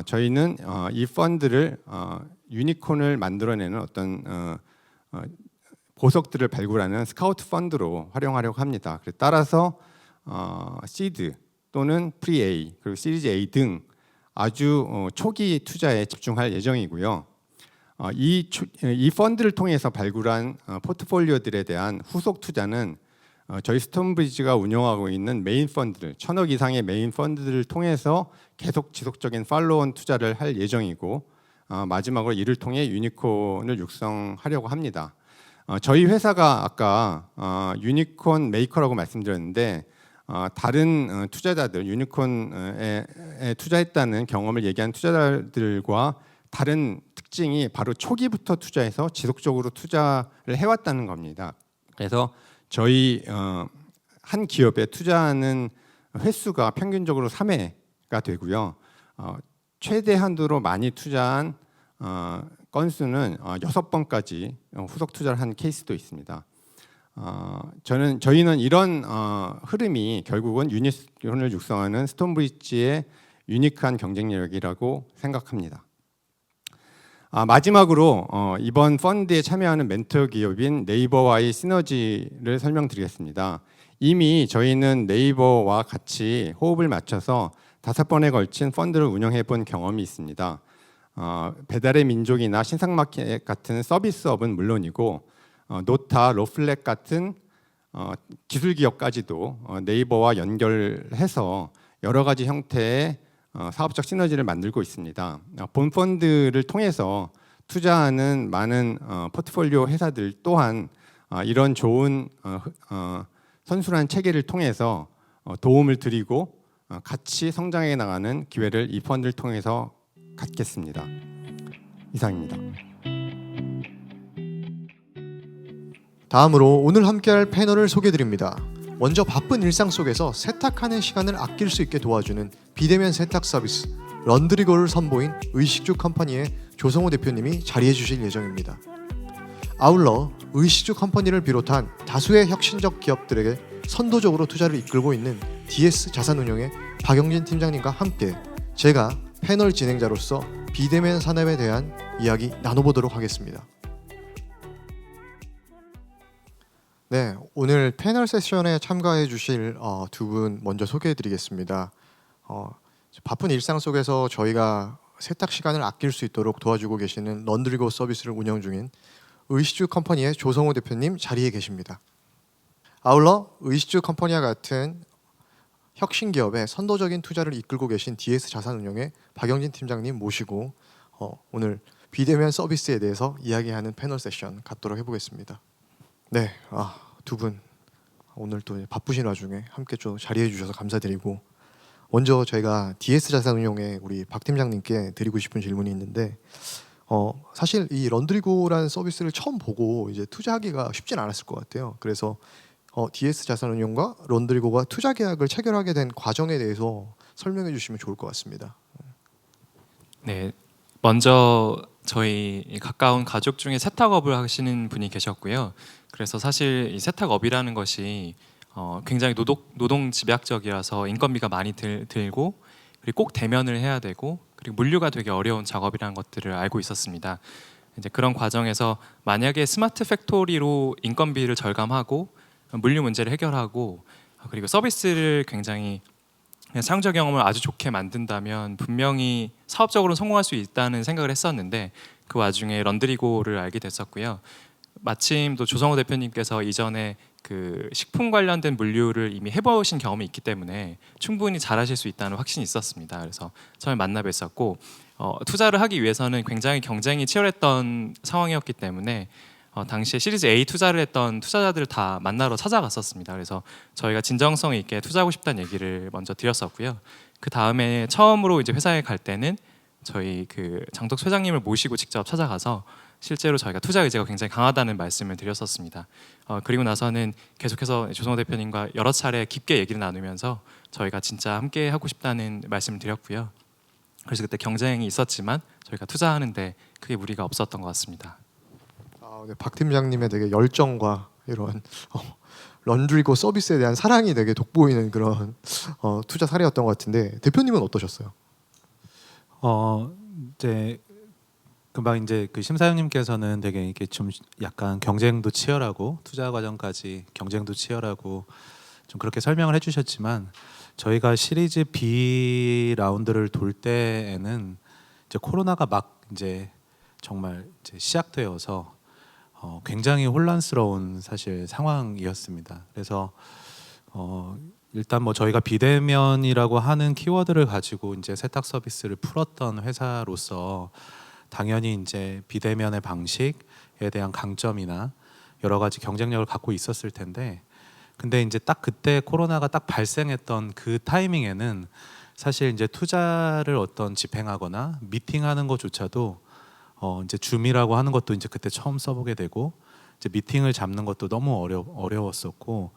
저희는 이 펀드를 유니콘을 만들어내는 어떤 보석들을 발굴하는 스카우트 펀드로 활용하려고 합니다. 따라서 시드 또는 프리-A 그리고 시리즈 A 등 아주 초기 투자에 집중할 예정이고요. 이 펀드를 통해서 발굴한 포트폴리오들에 대한 후속 투자는 저희 스톤브리지가 운영하고 있는 메인 펀드들 1,000억 이상의 메인 펀드들을 통해서 계속 지속적인 팔로원 투자를 할 예정이고 마지막으로 이를 통해 유니콘을 육성하려고 합니다. 저희 회사가 아까 유니콘 메이커라고 말씀드렸는데 다른 투자자들 유니콘에 투자했다는 경험을 얘기한 투자자들과 다른 특징이 바로 초기부터 투자해서 지속적으로 투자를 해왔다는 겁니다. 그래서 저희 한 기업에 투자하는 횟수가 평균적으로 3회가 되고요. 최대 한도로 많이 투자한 건수는 6번까지 후속 투자를 한 케이스도 있습니다. 저희는 이런 흐름이 결국은 유니콘을 육성하는 스톤브리지의 유니크한 경쟁력이라고 생각합니다. 마지막으로 이번 펀드에 참여하는 멘토 기업인 네이버와의 시너지를 설명드리겠습니다. 이미 저희는 네이버와 같이 호흡을 맞춰서 5번에 걸친 펀드를 운영해 본 경험이 있습니다. 배달의 민족이나 신상마켓 같은 서비스업은 물론이고 노타, 로플렉 같은 기술 기업까지도 네이버와 연결해서 여러 가지 형태의 사업적 시너지를 만들고 있습니다. 본 펀드를 통해서 투자하는 많은 포트폴리오 회사들 또한 이런 좋은 선순환 체계를 통해서 도움을 드리고 같이 성장해 나가는 기회를 이 펀드를 통해서 갖겠습니다. 이상입니다. 다음으로 오늘 함께할 패널을 소개드립니다. 먼저 바쁜 일상 속에서 세탁하는 시간을 아낄 수 있게 도와주는 비대면 세탁 서비스 런드리고를 선보인 의식주 컴퍼니의 조성호 대표님이 자리해 주실 예정입니다. 아울러 의식주 컴퍼니를 비롯한 다수의 혁신적 기업들에게 선도적으로 투자를 이끌고 있는 DS 자산운용의 박영진 팀장님과 함께 제가 패널 진행자로서 비대면 산업에 대한 이야기 나눠보도록 하겠습니다. 네, 오늘 패널 세션에 참가해 주실 두 분 먼저 소개해 드리겠습니다. 바쁜 일상 속에서 저희가 세탁 시간을 아낄 수 있도록 도와주고 계시는 런드리고 서비스를 운영 중인 의식주 컴퍼니의 조성호 대표님 자리에 계십니다. 아울러 의식주 컴퍼니와 같은 혁신 기업의 선도적인 투자를 이끌고 계신 DS 자산운용의 박영진 팀장님 모시고 오늘 비대면 서비스에 대해서 이야기하는 패널 세션 갖도록 해보겠습니다. 네, 두 분 오늘 또 바쁘신 와중에 함께 좀 자리해 주셔서 감사드리고 먼저 저희가 DS 자산운용의 우리 박 팀장님께 드리고 싶은 질문이 있는데 사실 이 런드리고라는 서비스를 처음 보고 이제 투자하기가 쉽진 않았을 것 같아요. 그래서 DS 자산운용과 런드리고가 투자 계약을 체결하게 된 과정에 대해서 설명해 주시면 좋을 것 같습니다. 네, 먼저 저희 가까운 가족 중에 세탁업을 하시는 분이 계셨고요. 그래서 사실 이 세탁업이라는 것이 굉장히 노동 집약적이라서 인건비가 많이 들고 그리고 꼭 대면을 해야 되고 그리고 물류가 되게 어려운 작업이라는 것들을 알고 있었습니다. 이제 그런 과정에서 만약에 스마트 팩토리로 인건비를 절감하고 물류 문제를 해결하고 그리고 서비스를 굉장히 사용자 경험을 아주 좋게 만든다면 분명히 사업적으로 성공할 수 있다는 생각을 했었는데 그 와중에 런드리고를 알게 됐었고요. 마침 또 조성호 대표님께서 이전에 그 식품 관련된 물류를 이미 해보신 경험이 있기 때문에 충분히 잘하실 수 있다는 확신이 있었습니다. 그래서 처음에 만나 뵀었고 투자를 하기 위해서는 굉장히 경쟁이 치열했던 상황이었기 때문에 당시에 시리즈 A 투자를 했던 투자자들을 다 만나러 찾아갔었습니다. 그래서 저희가 진정성 있게 투자하고 싶다는 얘기를 먼저 드렸었고요. 그 다음에 처음으로 이제 회사에 갈 때는 저희 그 장덕 회장님을 모시고 직접 찾아가서 실제로 저희가 투자 의지가 굉장히 강하다는 말씀을 드렸었습니다. 그리고 나서는 계속해서 조성호 대표님과 여러 차례 깊게 얘기를 나누면서 저희가 진짜 함께 하고 싶다는 말씀을 드렸고요. 그래서 그때 경쟁이 있었지만 저희가 투자하는데 크게 무리가 없었던 것 같습니다. 네, 박 팀장님의 되게 열정과 이런 런드리고 서비스에 대한 사랑이 되게 돋보이는 그런 투자 사례였던 것 같은데 대표님은 어떠셨어요? 이제 금방 이제 그 심사위원님께서는 되게 이렇게 좀 약간 경쟁도 치열하고 투자 과정까지 경쟁도 치열하고 좀 그렇게 설명을 해주셨지만 저희가 시리즈 B 라운드를 돌 때에는 이제 코로나가 막 이제 정말 이제 시작되어서 굉장히 혼란스러운 사실 상황이었습니다. 그래서 일단 뭐 저희가 비대면이라고 하는 키워드를 가지고 이제 세탁 서비스를 풀었던 회사로서 당연히 이제 비대면의 방식에 대한 강점이나 여러 가지 경쟁력을 갖고 있었을 텐데, 근데 이제 딱 그때 코로나가 딱 발생했던 그 타이밍에는 사실 이제 투자를 어떤 집행하거나 미팅하는 것조차도 이제 줌이라고 하는 것도 이제 그때 처음 써보게 되고 이제 미팅을 잡는 것도 너무 어려웠었고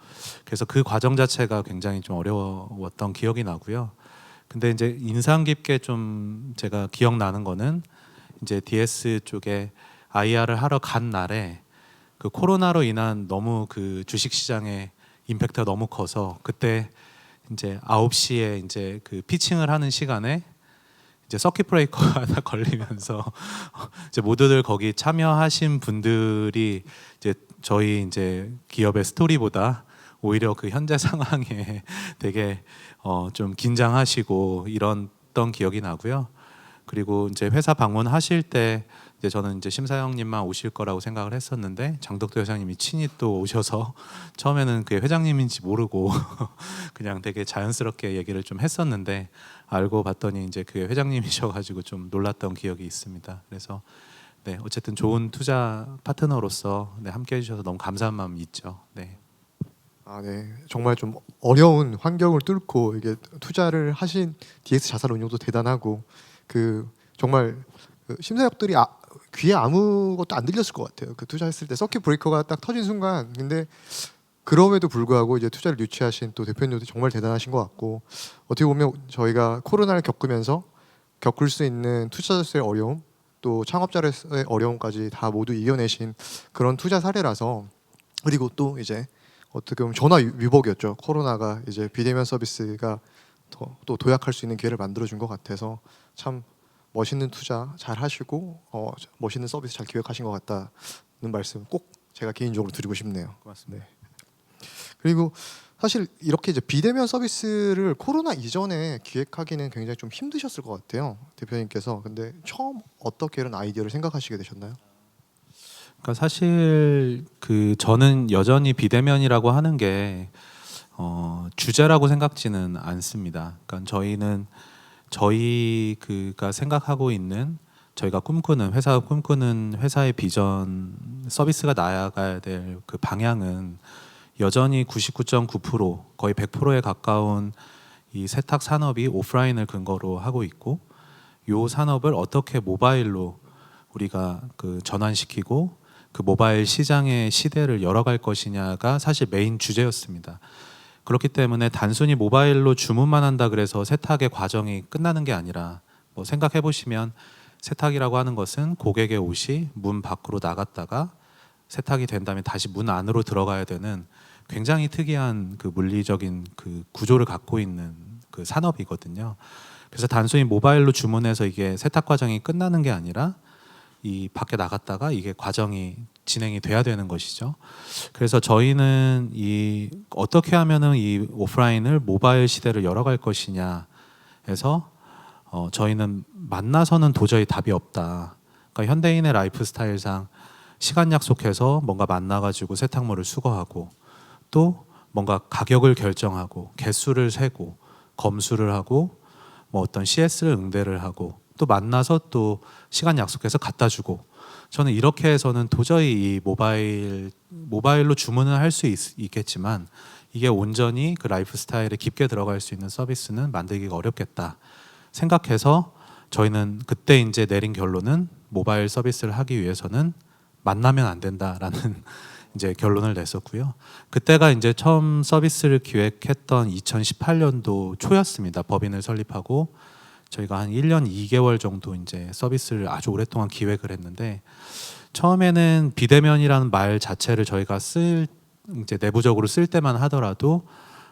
그래서 그 과정 자체가 굉장히 좀 어려웠던 기억이 나고요. 근데 이제 인상 깊게 좀 제가 기억나는 거는 이제 DS 쪽에 IR을 하러 간 날에 그 코로나로 인한 너무 그 주식 시장의 임팩트가 너무 커서 그때 이제 9시에 이제 그 피칭을 하는 시간에 이제 서킷 브레이커가 하나 걸리면서 이제 모두들 거기 참여하신 분들이 이제 저희 이제 기업의 스토리보다 오히려 그 현재 상황에 되게 좀 긴장하시고 이랬던 기억이 나고요. 그리고 이제 회사 방문하실 때 이제 저는 이제 심사형님만 오실 거라고 생각을 했었는데 장덕도 회장님이 친히 또 오셔서 처음에는 그게 회장님인지 모르고 그냥 되게 자연스럽게 얘기를 좀 했었는데 알고 봤더니 이제 그게 회장님이셔가지고 좀 놀랐던 기억이 있습니다. 그래서 네, 어쨌든 좋은 투자 파트너로서 네, 함께 해주셔서 너무 감사한 마음이 있죠. 네. 네, 정말 좀 어려운 환경을 뚫고 이게 투자를 하신 DS 자산운용도 대단하고 그 정말 그 심사역들이 귀에 아무것도 안 들렸을 것 같아요. 그 투자했을 때 서킷 브레이커가 딱 터진 순간. 근데 그럼에도 불구하고 이제 투자를 유치하신 또 대표님도 정말 대단하신 것 같고 어떻게 보면 저희가 코로나를 겪으면서 겪을 수 있는 투자자의 어려움 또 창업자의 어려움까지 다 모두 이겨내신 그런 투자 사례라서 그리고 또 이제 어떻게 보면 전화 위복이었죠. 코로나가 이제 비대면 서비스가 또 도약할 수 있는 기회를 만들어준 것 같아서 참 멋있는 투자 잘 하시고 멋있는 서비스 잘 기획하신 것 같다는 말씀 꼭 제가 개인적으로 드리고 싶네요. 고맙습니다. 네. 그리고 사실 이렇게 이제 비대면 서비스를 코로나 이전에 기획하기는 굉장히 좀 힘드셨을 것 같아요, 대표님께서. 근데 처음 어떻게 이런 아이디어를 생각하시게 되셨나요? 그러니까 사실 그 저는 여전히 비대면이라고 하는 게 주제라고 생각지는 않습니다. 그러니까 저희는 저희가 생각하고 있는 저희가 꿈꾸는 회사가 꿈꾸는 회사의 비전 서비스가 나아가야 될 그 방향은 여전히 99.9% 거의 100%에 가까운 이 세탁 산업이 오프라인을 근거로 하고 있고 이 산업을 어떻게 모바일로 우리가 그 전환시키고 그 모바일 시장의 시대를 열어갈 것이냐가 사실 메인 주제였습니다. 그렇기 때문에 단순히 모바일로 주문만 한다 그래서 세탁의 과정이 끝나는 게 아니라 뭐 생각해 보시면 세탁이라고 하는 것은 고객의 옷이 문 밖으로 나갔다가 세탁이 된 다음에 다시 문 안으로 들어가야 되는 굉장히 특이한 그 물리적인 그 구조를 갖고 있는 그 산업이거든요. 그래서 단순히 모바일로 주문해서 이게 세탁 과정이 끝나는 게 아니라 이 밖에 나갔다가 이게 과정이 진행이 돼야 되는 것이죠. 그래서 저희는 이 어떻게 하면은 이 오프라인을 모바일 시대를 열어갈 것이냐 해서 저희는 만나서는 도저히 답이 없다. 그러니까 현대인의 라이프 스타일상 시간 약속해서 뭔가 만나가지고 세탁물을 수거하고 또 뭔가 가격을 결정하고 개수를 세고 검수를 하고 뭐 어떤 CS를 응대를 하고 또 만나서 또 시간 약속해서 갖다 주고 저는 이렇게 해서는 도저히 이 모바일로 주문을 할 수 있겠지만 이게 온전히 그 라이프 스타일에 깊게 들어갈 수 있는 서비스는 만들기가 어렵겠다 생각해서 저희는 그때 이제 내린 결론은 모바일 서비스를 하기 위해서는 만나면 안 된다라는 이제 결론을 냈었고요. 그때가 이제 처음 서비스를 기획했던 2018년도 초였습니다. 법인을 설립하고 저희가 한 1년 2개월 정도 이제 서비스를 아주 오랫동안 기획을 했는데 처음에는 비대면이라는 말 자체를 저희가 이제 내부적으로 쓸 때만 하더라도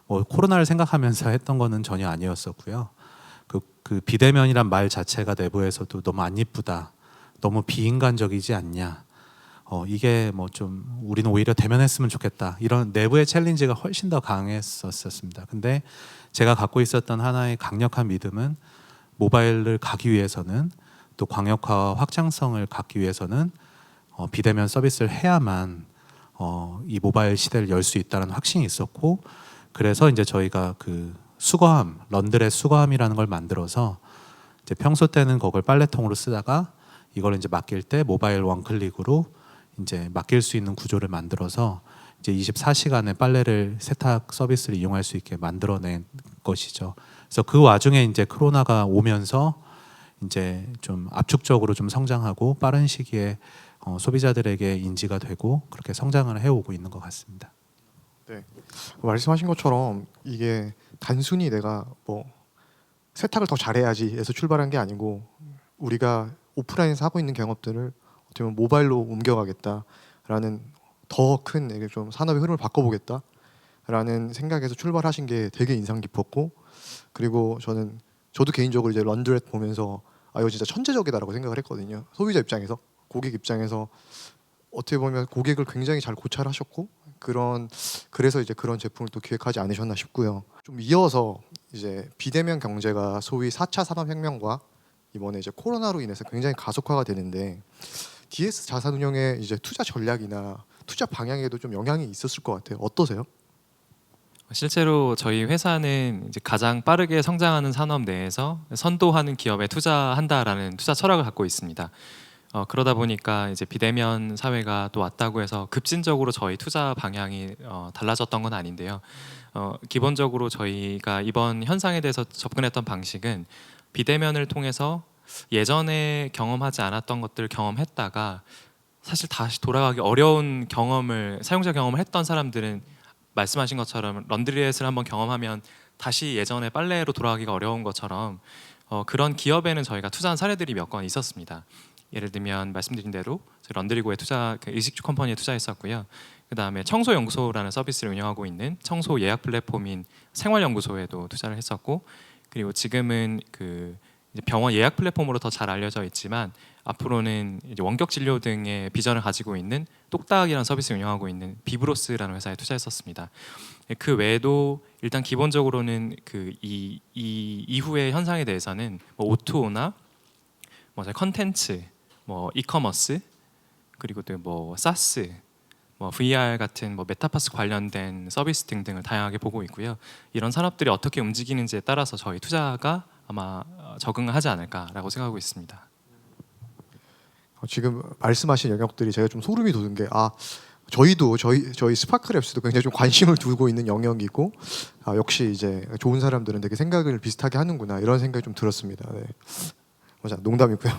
뭐 코로나를 생각하면서 했던 거는 전혀 아니었었고요. 그 비대면이란 말 자체가 내부에서도 너무 안 이쁘다, 너무 비인간적이지 않냐. 이게 뭐 좀 우리는 오히려 대면했으면 좋겠다. 이런 내부의 챌린지가 훨씬 더 강했었습니다. 근데 제가 갖고 있었던 하나의 강력한 믿음은 모바일을 가기 위해서는 또 광역화와 확장성을 갖기 위해서는 비대면 서비스를 해야만 이 모바일 시대를 열 수 있다는 확신이 있었고 그래서 이제 저희가 그 수거함, 런드렛 수거함이라는 걸 만들어서 이제 평소 때는 그걸 빨래통으로 쓰다가 이걸 이제 맡길 때 모바일 원클릭으로 이제 맡길 수 있는 구조를 만들어서 이제 24시간의 빨래를 세탁 서비스를 이용할 수 있게 만들어낸 것이죠. 그래서 그 와중에 이제 코로나가 오면서 이제 좀 압축적으로 좀 성장하고 빠른 시기에 소비자들에게 인지가 되고 그렇게 성장을 해오고 있는 것 같습니다. 네, 말씀하신 것처럼 이게 단순히 내가 뭐 세탁을 더 잘해야지 해서 출발한 게 아니고 우리가 오프라인에서 하고 있는 경험들을 어떻게 보면 모바일로 옮겨가겠다라는 더 큰 좀 산업의 흐름을 바꿔보겠다라는 생각에서 출발하신 게 되게 인상 깊었고 그리고 저도 개인적으로 이제 런드렛 보면서 이거 진짜 천재적이다라고 생각을 했거든요. 소비자 입장에서, 고객 입장에서 어떻게 보면 고객을 굉장히 잘 고찰하셨고 그래서 이제 그런 제품을 또 기획하지 않으셨나 싶고요. 좀 이어서 이제 비대면 경제가 소위 4차 산업혁명과 이번에 이제 코로나로 인해서 굉장히 가속화가 되는데 DS 자산운용의 이제 투자 전략이나 투자 방향에도 좀 영향이 있었을 것 같아요. 어떠세요? 실제로 저희 회사는 이제 가장 빠르게 성장하는 산업 내에서 선도하는 기업에 투자한다라는 투자 철학을 갖고 있습니다. 그러다 보니까 이제 비대면 사회가 또 왔다고 해서 급진적으로 저희 투자 방향이 달라졌던 건 아닌데요. 기본적으로 저희가 이번 현상에 대해서 접근했던 방식은 비대면을 통해서 예전에 경험하지 않았던 것들을 경험했다가 사실 다시 돌아가기 어려운 사용자 경험을 했던 사람들은 말씀하신 것처럼 런드리넷을 한번 경험하면 다시 예전에 빨래로 돌아가기가 어려운 것처럼 그런 기업에는 저희가 투자한 사례들이 몇 건 있었습니다. 예를 들면 말씀드린 대로 저희 런드리고에 의식주 컴퍼니에 투자했었고요. 그 다음에 청소연구소라는 서비스를 운영하고 있는 청소 예약 플랫폼인 생활연구소에도 투자를 했었고 그리고 지금은 이제 병원 예약 플랫폼으로 더 잘 알려져 있지만 앞으로는 이제 원격 진료 등의 비전을 가지고 있는 똑딱이라는 서비스를 운영하고 있는 비브로스라는 회사에 투자했었습니다. 그 외에도 일단 기본적으로는 이 이후의 현상에 대해서는 뭐 O2O나 뭐 컨텐츠, 뭐 이커머스 그리고 또 뭐 사스, 뭐 VR 같은 뭐 메타버스 관련된 서비스 등등을 다양하게 보고 있고요. 이런 산업들이 어떻게 움직이는지에 따라서 저희 투자가 아마 적응을 하지 않을까라고 생각하고 있습니다. 지금 말씀하신 영역들이 제가 좀 소름이 돋은 게 저희도 저희 스파크랩스도 굉장히 좀 관심을 두고 있는 영역이고 역시 이제 좋은 사람들은 되게 생각을 비슷하게 하는구나 이런 생각이 좀 들었습니다. 네. 맞아, 농담이고요.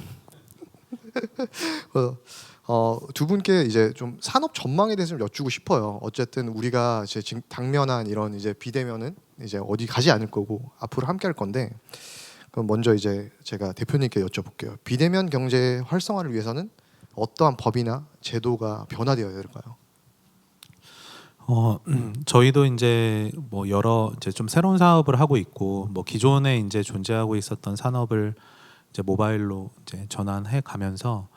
두 분께 이제 좀 산업 전망에 대해서 좀 여쭈고 싶어요. 어쨌든 우리가 이제 지금 당면한 이런 이제 비대면은 이제 어디 가지 않을 거고 앞으로 함께 할 건데 그럼 먼저 이제 제가 대표님께 여쭤볼게요. 비대면 경제 활성화를 위해서는 어떠한 법이나 제도가 변화되어야 될까요? 저희도 이제 뭐 여러 이제 좀 새로운 사업을 하고 있고 뭐 기존에 이제 존재하고 있었던 산업을 이제 모바일로 이제 전환해 가면서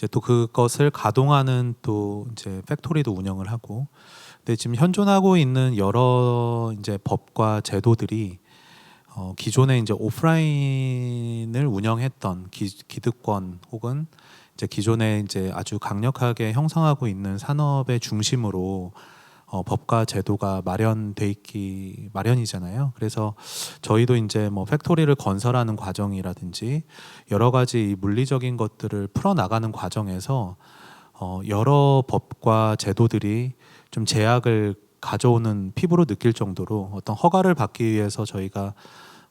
이제 또 그것을 가동하는 또 이제 팩토리도 운영을 하고. 근데 지금 현존하고 있는 여러 이제 법과 제도들이 기존에 이제 오프라인을 운영했던 기득권 혹은 이제 기존에 이제 아주 강력하게 형성하고 있는 산업의 중심으로 법과 제도가 마련돼 있기 마련이잖아요. 그래서 저희도 이제 뭐 팩토리를 건설하는 과정이라든지 여러 가지 이 물리적인 것들을 풀어 나가는 과정에서 여러 법과 제도들이 좀 제약을 가져오는 피부로 느낄 정도로 어떤 허가를 받기 위해서 저희가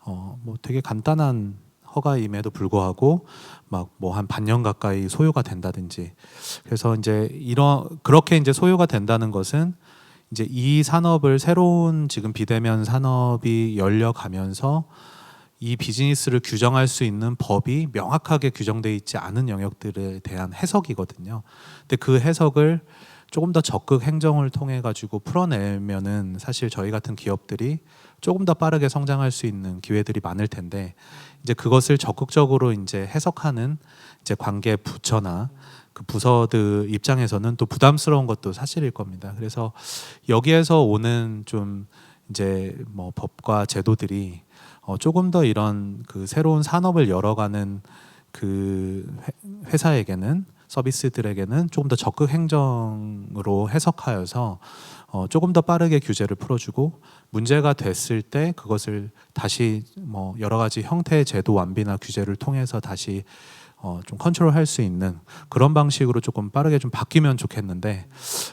뭐 되게 간단한 허가임에도 불구하고 막 뭐 한 반년 가까이 소요가 된다든지. 그래서 이제 그렇게 이제 소요가 된다는 것은 이제 이 산업을 새로운 지금 비대면 산업이 열려가면서 이 비즈니스를 규정할 수 있는 법이 명확하게 규정되어 있지 않은 영역들에 대한 해석이거든요. 근데 그 해석을 조금 더 적극 행정을 통해 가지고 풀어내면은 사실 저희 같은 기업들이 조금 더 빠르게 성장할 수 있는 기회들이 많을 텐데, 이제 그것을 적극적으로 이제 해석하는 이제 관계 부처나 그 부서들 입장에서는 또 부담스러운 것도 사실일 겁니다. 그래서 여기에서 오는 좀 이제 뭐 법과 제도들이 조금 더 이런 그 새로운 산업을 열어가는 그 회사에게는, 서비스들에게는 조금 더 적극 행정으로 해석하여서 조금 더 빠르게 규제를 풀어주고, 문제가 됐을 때 그것을 다시 뭐 여러 가지 형태의 제도 완비나 규제를 통해서 다시 좀 컨트롤할 수 있는 그런 방식으로 조금 빠르게 좀 바뀌면 좋겠는데,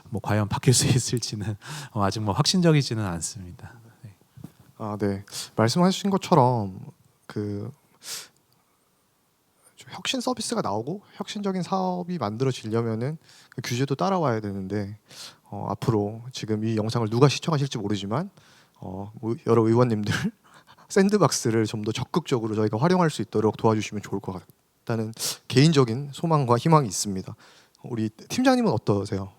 뭐 과연 바뀔 수 있을지는 아직 뭐 확신적이지는 않습니다. 네. 네. 말씀하신 것처럼 그 혁신 서비스가 나오고 혁신적인 사업이 만들어지려면은 그 규제도 따라와야 되는데, 앞으로 지금 이 영상을 누가 시청하실지 모르지만 여러 의원님들 샌드박스를 좀 더 적극적으로 저희가 활용할 수 있도록 도와주시면 좋을 것 같다는 개인적인 소망과 희망이 있습니다. 우리 팀장님은 어떠세요?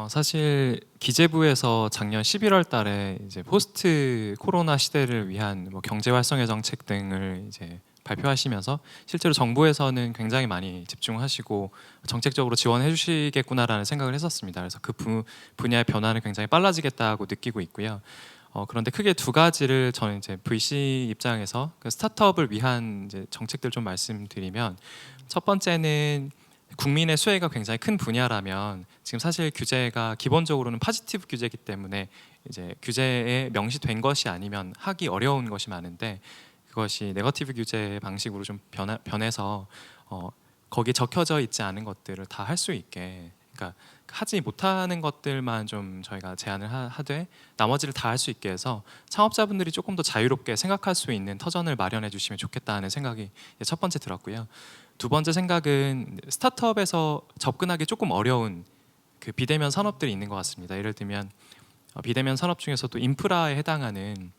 사실 기재부에서 작년 11월 달에 이제 포스트 코로나 시대를 위한 뭐 경제 활성화 정책 등을 이제 발표하시면서 실제로 정부에서는 굉장히 많이 집중하시고 정책적으로 지원해 주시겠구나라는 생각을 했었습니다. 그래서 그 분야의 변화는 굉장히 빨라지겠다고 느끼고 있고요. 그런데 크게 두 가지를 저는 이제 VC 입장에서 그 스타트업을 위한 이제 정책들 좀 말씀드리면, 첫 번째는 국민의 수혜가 굉장히 큰 분야라면 지금 사실 규제가 기본적으로는 파지티브 규제이기 때문에 이제 규제에 명시된 것이 아니면 하기 어려운 것이 많은데, 그것이 네거티브 규제 방식으로 좀 변해서 거기에 적혀져 있지 않은 것들을 다 할 수 있게, 그러니까 하지 못하는 것들만 좀 저희가 제한을 하되 나머지를 다 할 수 있게 해서 창업자분들이 조금 더 자유롭게 생각할 수 있는 터전을 마련해 주시면 좋겠다는 생각이 첫 번째 들었고요. 두 번째 생각은 스타트업에서 접근하기 조금 어려운 그 비대면 산업들이 있는 것 같습니다. 예를 들면 비대면 산업 중에서도 인프라에 해당하는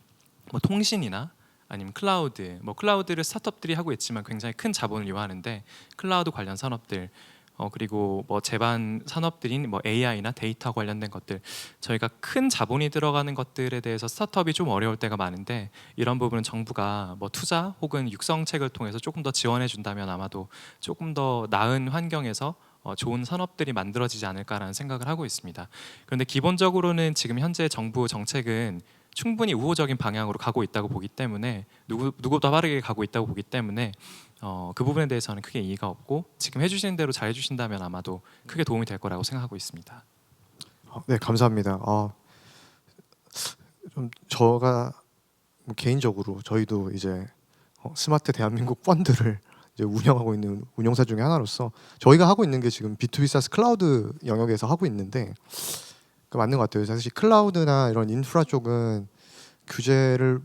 뭐 통신이나 아니면 클라우드, 뭐 클라우드를 스타트업들이 하고 있지만 굉장히 큰 자본을 요하는데 클라우드 관련 산업들, 그리고 뭐 제반 산업들인 뭐 AI나 데이터 관련된 것들, 저희가 큰 자본이 들어가는 것들에 대해서 스타트업이 좀 어려울 때가 많은데, 이런 부분은 정부가 뭐 투자 혹은 육성책을 통해서 조금 더 지원해 준다면 아마도 조금 더 나은 환경에서 좋은 산업들이 만들어지지 않을까라는 생각을 하고 있습니다. 그런데 기본적으로는 지금 현재 정부 정책은 충분히 우호적인 방향으로 가고 있다고 보기 때문에, 누구보다 빠르게 가고 있다고 보기 때문에 그 부분에 대해서는 크게 이의가 없고, 지금 해주시는 대로 잘 해주신다면 아마도 크게 도움이 될 거라고 생각하고 있습니다. 네, 감사합니다. 좀 저가 뭐 개인적으로 저희도 이제 스마트 대한민국 펀드를 이제 운영하고 있는 운영사 중에 하나로서 저희가 하고 있는 게 지금 B2B 사스 클라우드 영역에서 하고 있는데, 맞는 것 같아요. 사실 클라우드나 이런 인프라 쪽은 규제를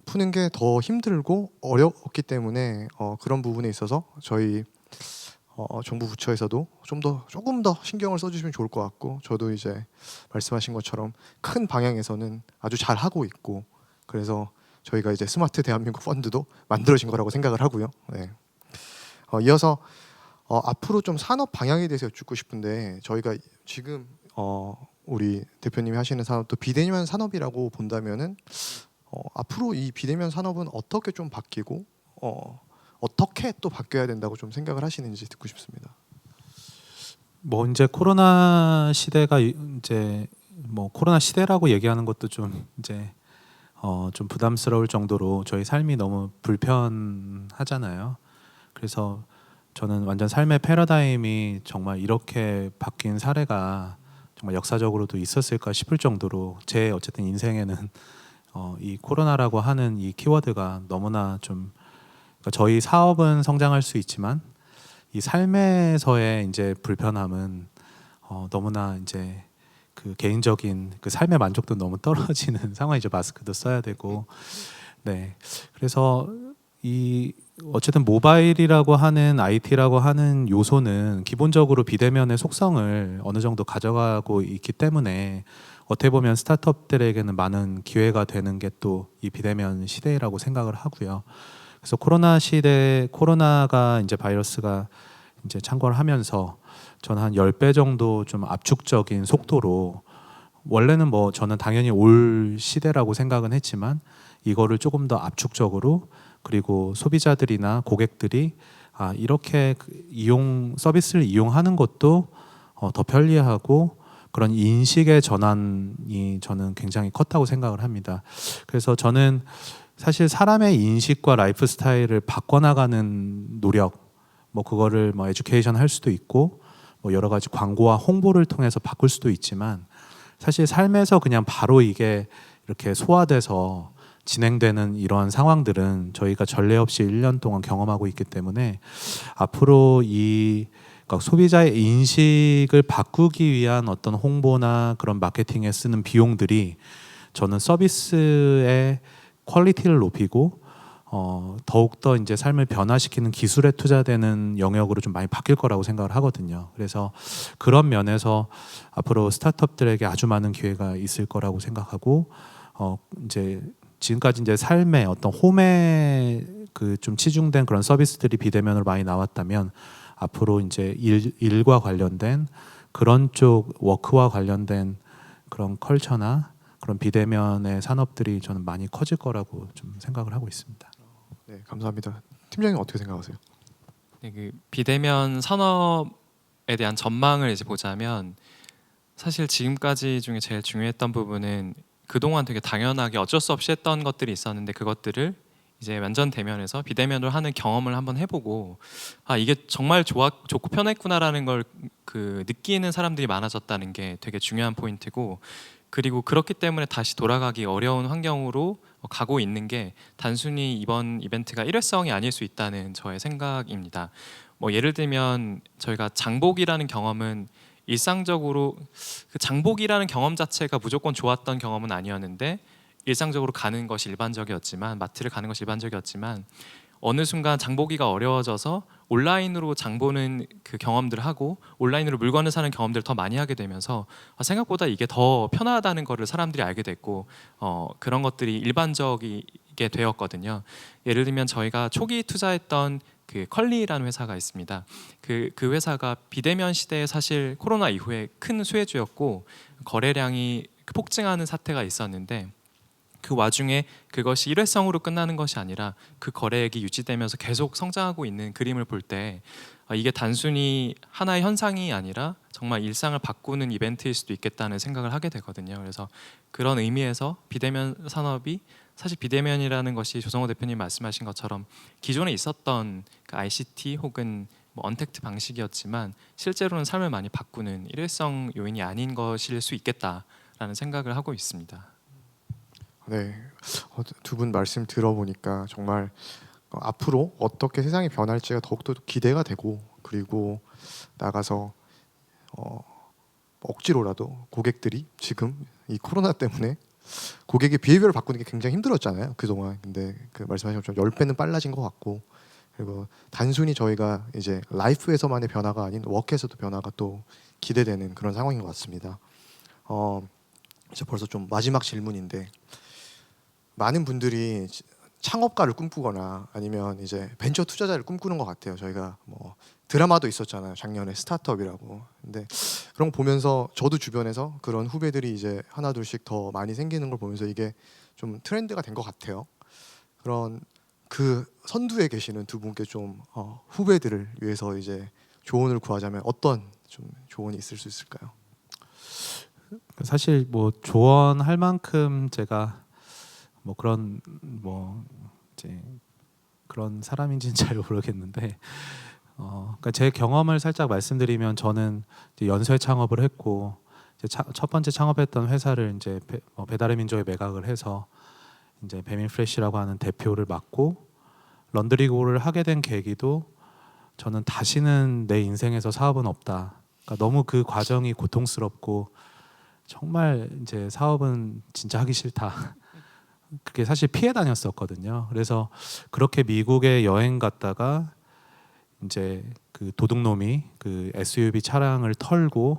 푸는 게 더 힘들고 어렵기 때문에 그런 부분에 있어서 저희 정부 부처에서도 조금 더 신경을 써주시면 좋을 것 같고, 저도 이제 말씀하신 것처럼 큰 방향에서는 아주 잘 하고 있고, 그래서 저희가 이제 스마트 대한민국 펀드도 만들어진 거라고 생각을 하고요. 네. 이어서 앞으로 좀 산업 방향에 대해서 여쭙고 싶은데, 저희가 지금 우리 대표님이 하시는 산업도 비대면 산업이라고 본다면은 앞으로 이 비대면 산업은 어떻게 좀 바뀌고 어떻게 또 바뀌어야 된다고 좀 생각을 하시는지 듣고 싶습니다. 뭐 이제 코로나 시대가 이제 뭐 코로나 시대라고 얘기하는 것도 좀 이제 좀 부담스러울 정도로 저희 삶이 너무 불편하잖아요. 그래서 저는 완전 삶의 패러다임이 정말 이렇게 바뀐 사례가 정말 역사적으로도 있었을까 싶을 정도로 제 어쨌든 인생에는 이 코로나라고 하는 이 키워드가 너무나 좀 그러니까 저희 사업은 성장할 수 있지만 이 삶에서의 이제 불편함은 너무나 이제 그 개인적인 그 삶의 만족도 너무 떨어지는 상황이죠. 마스크도 써야 되고. 네. 그래서 이 어쨌든 모바일이라고 하는 IT라고 하는 요소는 기본적으로 비대면의 속성을 어느 정도 가져가고 있기 때문에 어떻게 보면 스타트업들에게는 많은 기회가 되는 게 또 이 비대면 시대라고 생각을 하고요. 그래서 코로나가 이제 바이러스가 이제 창궐을 하면서 저는 한 10배 정도 좀 압축적인 속도로 원래는 뭐 저는 당연히 올 시대라고 생각은 했지만 이거를 조금 더 압축적으로 그리고 소비자들이나 고객들이 이렇게 서비스를 이용하는 것도 더 편리하고 그런 인식의 전환이 저는 굉장히 컸다고 생각을 합니다. 그래서 저는 사실 사람의 인식과 라이프 스타일을 바꿔나가는 노력, 뭐 그거를 뭐 에듀케이션 할 수도 있고 뭐 여러 가지 광고와 홍보를 통해서 바꿀 수도 있지만 사실 삶에서 그냥 바로 이게 이렇게 소화돼서 진행되는 이러한 상황들은 저희가 전례 없이 1년 동안 경험하고 있기 때문에 앞으로 그러니까 소비자의 인식을 바꾸기 위한 어떤 홍보나 그런 마케팅에 쓰는 비용들이 저는 서비스의 퀄리티를 높이고 더욱더 이제 삶을 변화시키는 기술에 투자되는 영역으로 좀 많이 바뀔 거라고 생각을 하거든요. 그래서 그런 면에서 앞으로 스타트업들에게 아주 많은 기회가 있을 거라고 생각하고 이제 지금까지 이제 삶의 어떤 홈에 그 좀 치중된 그런 서비스들이 비대면으로 많이 나왔다면 앞으로 이제 일과 관련된 그런 쪽 워크와 관련된 그런 컬처나 그런 비대면의 산업들이 저는 많이 커질 거라고 좀 생각을 하고 있습니다. 네, 감사합니다. 팀장님 어떻게 생각하세요? 네, 그 비대면 산업에 대한 전망을 이제 보자면 사실 지금까지 중에 제일 중요했던 부분은 그동안 되게 당연하게 어쩔 수 없이 했던 것들이 있었는데 그것들을 이제 완전 대면에서 비대면으로 하는 경험을 한번 해보고 이게 정말 좋고 편했구나라는 걸 그 느끼는 사람들이 많아졌다는 게 되게 중요한 포인트고 그리고 그렇기 때문에 다시 돌아가기 어려운 환경으로 가고 있는 게 단순히 이번 이벤트가 일회성이 아닐 수 있다는 저의 생각입니다. 뭐 예를 들면 저희가 장복이라는 경험은 일상적으로 그 장복이라는 경험 자체가 무조건 좋았던 경험은 아니었는데 일상적으로 가는 것이 일반적이었지만 마트를 가는 것이 일반적이었지만 어느 순간 장보기가 어려워져서 온라인으로 장 보는 그 경험들을 하고 온라인으로 물건을 사는 경험들을 더 많이 하게 되면서 생각보다 이게 더 편하다는 거를 사람들이 알게 됐고 그런 것들이 일반적이게 되었거든요. 예를 들면 저희가 초기 투자했던 그 컬리라는 회사가 있습니다. 그 회사가 비대면 시대에 사실 코로나 이후에 큰 수혜주였고 거래량이 폭증하는 사태가 있었는데 그 와중에 그것이 일회성으로 끝나는 것이 아니라 그 거래액이 유지되면서 계속 성장하고 있는 그림을 볼 때 이게 단순히 하나의 현상이 아니라 정말 일상을 바꾸는 이벤트일 수도 있겠다는 생각을 하게 되거든요. 그래서 그런 의미에서 비대면 산업이 사실 비대면이라는 것이 조성호 대표님 말씀하신 것처럼 기존에 있었던 그 ICT 혹은 뭐 언택트 방식이었지만 실제로는 삶을 많이 바꾸는 일회성 요인이 아닌 것일 수 있겠다라는 생각을 하고 있습니다. 네, 두 분 말씀 들어보니까 정말 앞으로 어떻게 세상이 변할지가 더욱더 기대가 되고 그리고 나가서 억지로라도 고객들이 지금 이 코로나 때문에 고객의 비헤비어를 바꾸는 게 굉장히 힘들었잖아요 그동안. 근데 그 말씀하신 것처럼 10배는 빨라진 것 같고 그리고 단순히 저희가 이제 라이프에서만의 변화가 아닌 워크에서도 변화가 또 기대되는 그런 상황인 것 같습니다. 이제 벌써 좀 마지막 질문인데 많은 분들이 창업가를 꿈꾸거나 아니면 이제 벤처 투자자를 꿈꾸는 것 같아요. 저희가 뭐 드라마도 있었잖아요. 작년에 스타트업이라고. 근데 그런 거 보면서 저도 주변에서 그런 후배들이 이제 하나 둘씩 더 많이 생기는 걸 보면서 이게 좀 트렌드가 된 것 같아요. 그 선두에 계시는 두 분께 좀 후배들을 위해서 이제 조언을 구하자면 어떤 좀 조언이 있을 수 있을까요? 사실 뭐 조언할 만큼 제가 뭐 그런 뭐 이제 그런 사람인지는 잘 모르겠는데 그러니까 제 경험을 살짝 말씀드리면 저는 이제 연쇄 창업을 했고 이제 첫 번째 창업했던 회사를 이제 배달의 민족에 매각을 해서 이제 배민프레시라고 하는 대표를 맡고 런드리고를 하게 된 계기도 저는 다시는 내 인생에서 사업은 없다. 그러니까 너무 그 과정이 고통스럽고 정말 이제 사업은 진짜 하기 싫다. 그게 사실 피해 다녔었거든요. 그래서 그렇게 미국에 여행 갔다가 이제 그 도둑놈이 그 SUV 차량을 털고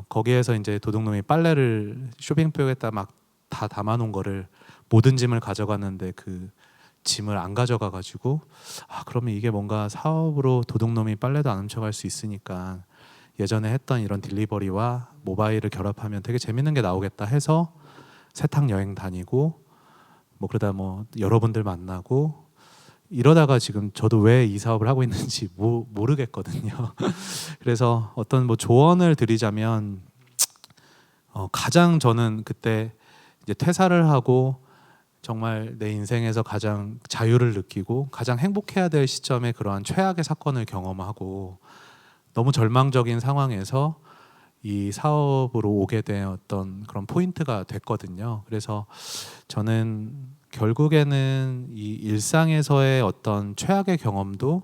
거기에서 이제 도둑놈이 빨래를 쇼핑백에다 막 다 담아놓은 거를 모든 짐을 가져갔는데 그 짐을 안 가져가 가지고 그러면 이게 뭔가 사업으로 도둑놈이 빨래도 안 훔쳐갈 수 있으니까 예전에 했던 이런 딜리버리와 모바일을 결합하면 되게 재밌는 게 나오겠다 해서 세탁 여행 다니고 뭐 그러다 뭐 여러분들 만나고 이러다가 지금 저도 왜 이 사업을 하고 있는지 모르겠거든요. 그래서 어떤 뭐 조언을 드리자면 가장 저는 그때 이제 퇴사를 하고 정말 내 인생에서 가장 자유를 느끼고 가장 행복해야 될 시점에 그러한 최악의 사건을 경험하고 너무 절망적인 상황에서 이 사업으로 오게 된 어떤 그런 포인트가 됐거든요. 그래서 저는 결국에는 이 일상에서의 어떤 최악의 경험도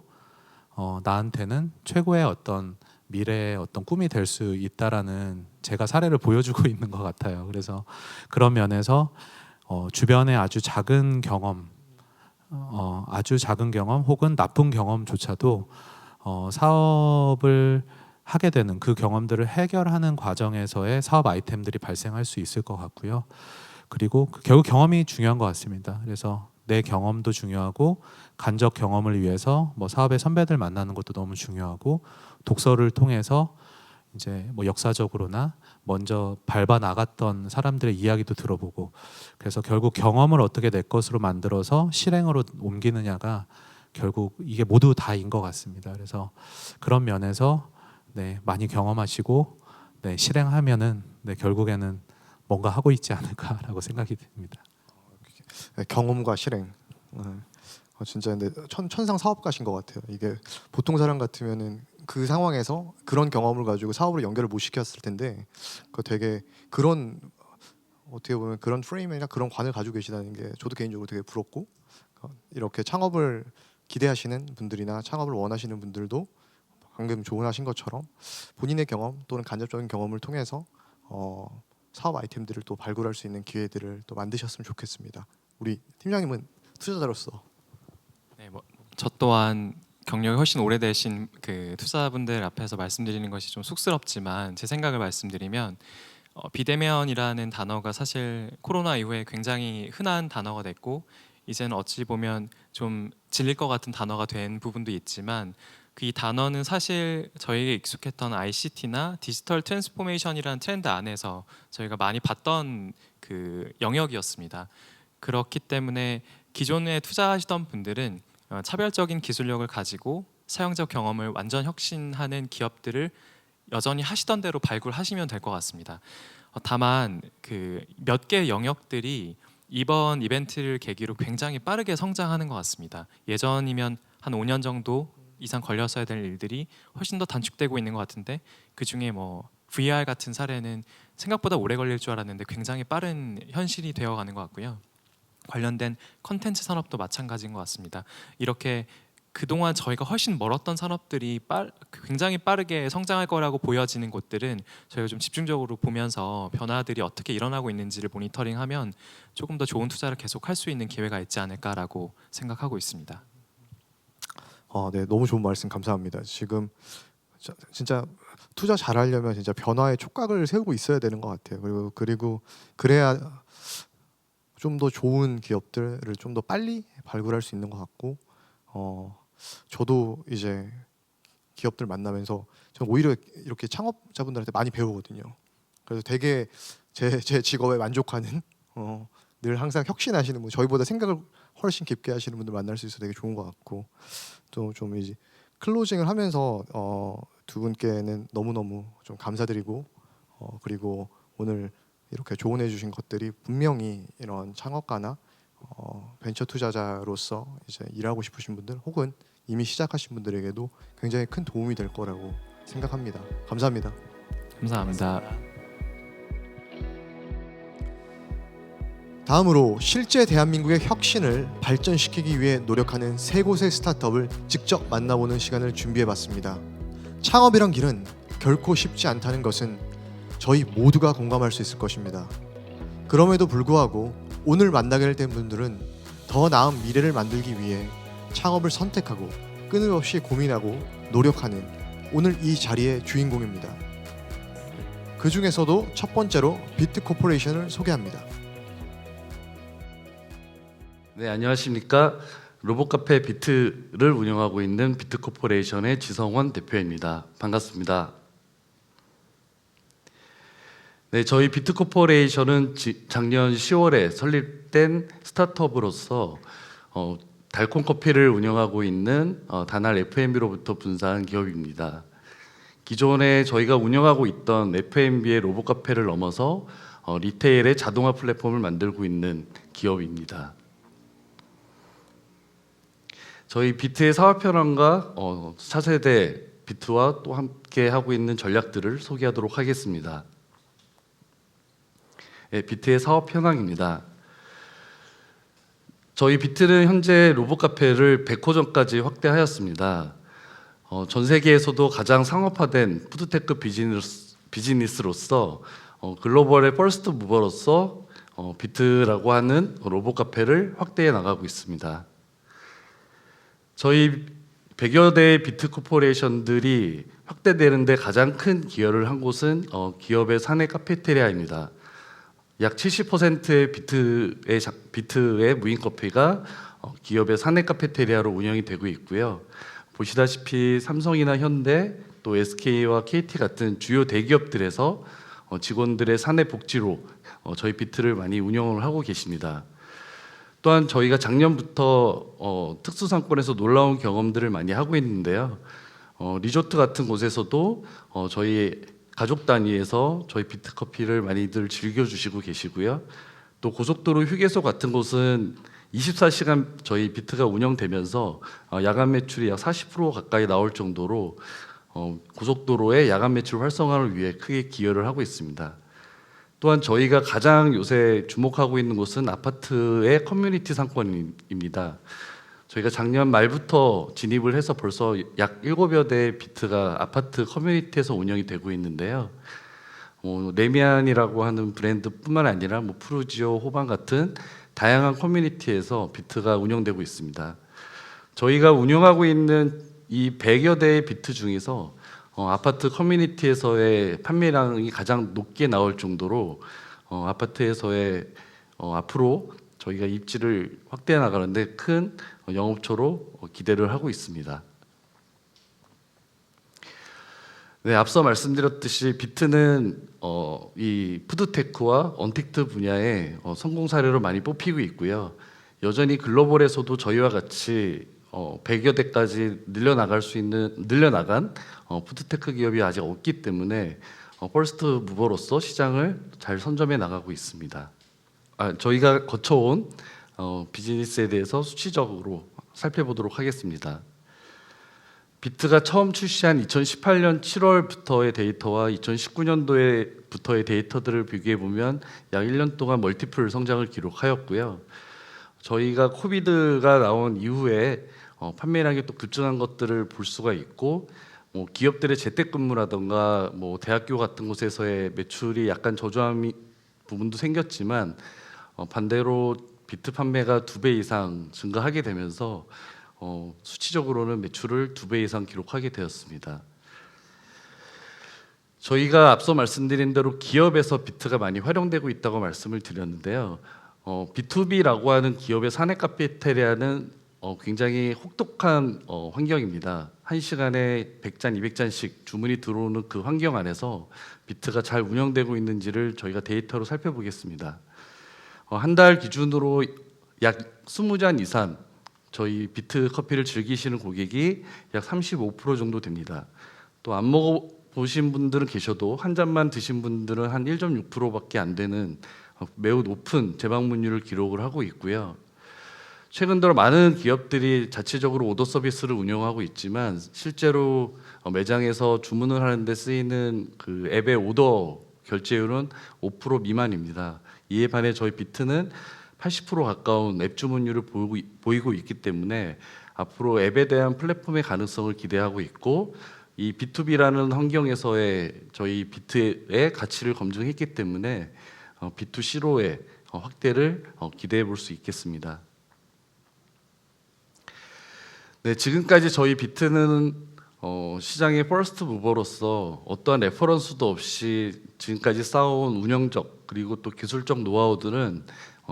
나한테는 최고의 어떤 미래의 어떤 꿈이 될 수 있다라는 제가 사례를 보여주고 있는 것 같아요. 그래서 그런 면에서 주변의 아주 작은 경험, 혹은 나쁜 경험조차도 사업을 하게 되는 그 경험들을 해결하는 과정에서의 사업 아이템들이 발생할 수 있을 것 같고요. 그리고 결국 경험이 중요한 것 같습니다. 그래서 내 경험도 중요하고 간접 경험을 위해서 뭐 사업의 선배들 만나는 것도 너무 중요하고 독서를 통해서 이제 뭐 역사적으로나 먼저 밟아 나갔던 사람들의 이야기도 들어보고 그래서 결국 경험을 어떻게 내 것으로 만들어서 실행으로 옮기느냐가 결국 이게 모두 다인 것 같습니다. 그래서 그런 면에서 네, 많이 경험하시고 네, 실행하면은 네, 결국에는 뭔가 하고 있지 않을까라고 생각이 듭니다. 네, 경험과 실행. 진짜 근데 천상 사업가신 것 같아요. 이게 보통 사람 같으면은 그 상황에서 그런 경험을 가지고 사업으로 연결을 못 시켰을 텐데 그 되게 그런 어떻게 보면 그런 프레임이나 그런 관을 가지고 계시다는 게 저도 개인적으로 되게 부럽고 이렇게 창업을 기대하시는 분들이나 창업을 원하시는 분들도 방금 조언하신 것처럼 본인의 경험 또는 간접적인 경험을 통해서 사업 아이템들을 또 발굴할 수 있는 기회들을 또 만드셨으면 좋겠습니다. 우리 팀장님은 투자자로서 네, 뭐 저 또한 경력이 훨씬 오래되신 그 투자자분들 앞에서 말씀드리는 것이 좀 쑥스럽지만 제 생각을 말씀드리면 비대면이라는 단어가 사실 코로나 이후에 굉장히 흔한 단어가 됐고 이제는 어찌 보면 좀 질릴 것 같은 단어가 된 부분도 있지만 그 이 단어는 사실 저희에게 익숙했던 ICT나 디지털 트랜스포메이션이라는 트렌드 안에서 저희가 많이 봤던 그 영역이었습니다. 그렇기 때문에 기존에 투자하시던 분들은 차별적인 기술력을 가지고 사용자 경험을 완전 혁신하는 기업들을 여전히 하시던 대로 발굴하시면 될 것 같습니다. 다만 그 몇 개 영역들이 이번 이벤트를 계기로 굉장히 빠르게 성장하는 것 같습니다. 예전이면 한 5년 정도 이상 걸렸어야 될 일들이 훨씬 더 단축되고 있는 것 같은데 그 중에 뭐 VR 같은 사례는 생각보다 오래 걸릴 줄 알았는데 굉장히 빠른 현실이 되어가는 것 같고요. 관련된 컨텐츠 산업도 마찬가지인 것 같습니다. 이렇게 그동안 저희가 훨씬 멀었던 산업들이 굉장히 빠르게 성장할 거라고 보여지는 곳들은 저희가 좀 집중적으로 보면서 변화들이 어떻게 일어나고 있는지를 모니터링하면 조금 더 좋은 투자를 계속할 수 있는 기회가 있지 않을까라고 생각하고 있습니다. 네, 너무 좋은 말씀 감사합니다. 지금 진짜 투자 잘하려면 진짜 변화의 촉각을 세우고 있어야 되는 것 같아요. 그리고 그래야 좀 더 좋은 기업들을 좀 더 빨리 발굴할 수 있는 것 같고, 저도 이제 기업들 만나면서 저는 오히려 이렇게 창업자분들한테 많이 배우거든요. 그래서 되게 제 직업에 만족하는 늘 항상 혁신하시는 분, 저희보다 생각을 훨씬 깊게 하시는 분들 만날 수 있어서 되게 좋은 것 같고, 또 좀 이제 클로징을 하면서 두 분께는 너무너무 좀 감사드리고, 그리고 오늘 이렇게 조언해 주신 것들이 분명히 이런 창업가나 벤처 투자자로서 이제 일하고 싶으신 분들 혹은 이미 시작하신 분들에게도 굉장히 큰 도움이 될 거라고 생각합니다. 감사합니다. 감사합니다. 다음으로 실제 대한민국의 혁신을 발전시키기 위해 노력하는 세 곳의 스타트업을 직접 만나보는 시간을 준비해봤습니다. 창업이란 길은 결코 쉽지 않다는 것은 저희 모두가 공감할 수 있을 것입니다. 그럼에도 불구하고 오늘 만나게 된 분들은 더 나은 미래를 만들기 위해 창업을 선택하고 끊임없이 고민하고 노력하는 오늘 이 자리의 주인공입니다. 그 중에서도 첫 번째로 비트 코퍼레이션을 소개합니다. 네, 안녕하십니까. 로봇카페 비트를 운영하고 있는 비트코퍼레이션의 지성원 대표입니다. 반갑습니다. 네, 저희 비트코퍼레이션은 작년 10월에 설립된 스타트업으로서 달콤 커피를 운영하고 있는 다날 F&B로부터 분사한 기업입니다. 기존에 저희가 운영하고 있던 F&B의 로봇카페를 넘어서 리테일의 자동화 플랫폼을 만들고 있는 기업입니다. 저희 비트의 사업 현황과 차세대 비트와 또 함께 하고 있는 전략들을 소개하도록 하겠습니다. 네, 비트의 사업 현황입니다. 저희 비트는 현재 로봇 카페를 100호점까지 확대하였습니다. 전 세계에서도 가장 상업화된 푸드테크 비즈니스로서 글로벌의 퍼스트 무버로서 비트라고 하는 로봇 카페를 확대해 나가고 있습니다. 저희 100여 대의 비트 코퍼레이션들이 확대되는데 가장 큰 기여를 한 곳은 기업의 사내 카페테리아입니다. 약 70%의 비트의 무인 커피가 기업의 사내 카페테리아로 운영이 되고 있고요. 보시다시피 삼성이나 현대, 또 SK와 KT 같은 주요 대기업들에서 직원들의 사내 복지로 저희 비트를 많이 운영을 하고 계십니다. 또한 저희가 작년부터 특수상권에서 놀라운 경험들을 많이 하고 있는데요. 리조트 같은 곳에서도 저희 가족 단위에서 저희 비트커피를 많이들 즐겨주시고 계시고요. 또 고속도로 휴게소 같은 곳은 24시간 저희 비트가 운영되면서 야간 매출이 약 40% 가까이 나올 정도로 고속도로의 야간 매출 활성화를 위해 크게 기여를 하고 있습니다. 또한 저희가 가장 요새 주목하고 있는 곳은 아파트의 커뮤니티 상권입니다. 저희가 작년 말부터 진입을 해서 벌써 약 7여 대의 비트가 아파트 커뮤니티에서 운영이 되고 있는데요. 레미안이라고 하는 브랜드뿐만 아니라 푸르지오, 호반 같은 다양한 커뮤니티에서 비트가 운영되고 있습니다. 저희가 운영하고 있는 이 100여 대의 비트 중에서 아파트 커뮤니티에서의 판매량이 가장 높게 나올 정도로 아파트에서의 앞으로 저희가 입지를 확대해 나가는데 큰 영업처로 기대를 하고 있습니다. 네, 앞서 말씀드렸듯이 비트는 이 푸드테크와 언택트 분야의 성공 사례로 많이 뽑히고 있고요. 여전히 글로벌에서도 저희와 같이 100여 대까지 늘려나간 푸드테크 기업이 아직 없기 때문에 퍼스트 무버로서 시장을 잘 선점해 나가고 있습니다. 저희가 거쳐온 비즈니스에 대해서 수치적으로 살펴보도록 하겠습니다. 비트가 처음 출시한 2018년 7월부터의 데이터와 2019년도부터의 데이터들을 비교해 보면 약 1년 동안 멀티플 성장을 기록하였고요. 저희가 코비드가 나온 이후에 판매량이 또 급증한 것들을 볼 수가 있고, 기업들의 재택근무라든가 대학교 같은 곳에서의 매출이 약간 저조한 부분도 생겼지만 반대로 비트 판매가 2배 이상 증가하게 되면서 수치적으로는 매출을 2배 이상 기록하게 되었습니다. 저희가 앞서 말씀드린 대로 기업에서 비트가 많이 활용되고 있다고 말씀을 드렸는데요. B2B라고 하는 기업의 사내 카페테리아는 굉장히 혹독한 환경입니다. 1시간에 100잔, 200잔씩 주문이 들어오는 그 환경 안에서 비트가 잘 운영되고 있는지를 저희가 데이터로 살펴보겠습니다. 한 달 기준으로 약 20잔 이상 저희 비트 커피를 즐기시는 고객이 약 35% 정도 됩니다. 또 안 먹어보신 분들은 계셔도 한 잔만 드신 분들은 한 1.6%밖에 안 되는 매우 높은 재방문율을 기록을 하고 있고요. 최근 들어 많은 기업들이 자체적으로 오더 서비스를 운영하고 있지만 실제로 매장에서 주문을 하는데 쓰이는 그 앱의 오더 결제율은 5% 미만입니다. 이에 반해 저희 비트는 80% 가까운 앱 주문율을 보이고 있기 때문에 앞으로 앱에 대한 플랫폼의 가능성을 기대하고 있고, 이 B2B라는 환경에서의 저희 비트의 가치를 검증했기 때문에 B2C로의 확대를 기대해 볼 수 있겠습니다. 네, 지금까지 저희 비트는 시장의 퍼스트 무버로서 어떠한 레퍼런스도 없이 지금까지 쌓아온 운영적 그리고 또 기술적 노하우들은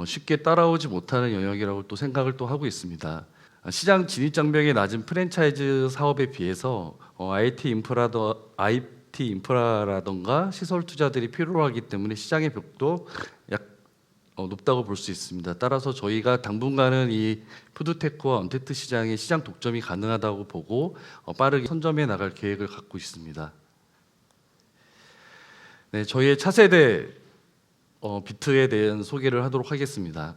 쉽게 따라오지 못하는 영역이라고 또 생각을 또 하고 있습니다. 시장 진입 장벽이 낮은 프랜차이즈 사업에 비해서 IT 인프라라던가 시설 투자들이 필요하기 때문에 시장의 벽도 높다고 볼 수 있습니다. 따라서 저희가 당분간은 이 푸드테크와 언택트 시장의 시장 독점이 가능하다고 보고 빠르게 선점해 나갈 계획을 갖고 있습니다. 네, 저희의 차세대 비트에 대한 소개를 하도록 하겠습니다.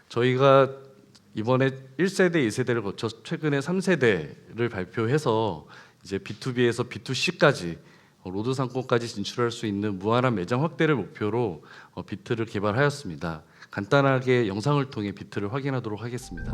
저희가 이번에 1세대, 2세대를 거쳐 최근에 3세대를 발표해서 이제 B2B에서 B2C까지 로드 상권까지 진출할 수 있는 무한한 매장 확대를 목표로 비트를 개발하였습니다. 간단하게 영상을 통해 비트를 확인하도록 하겠습니다.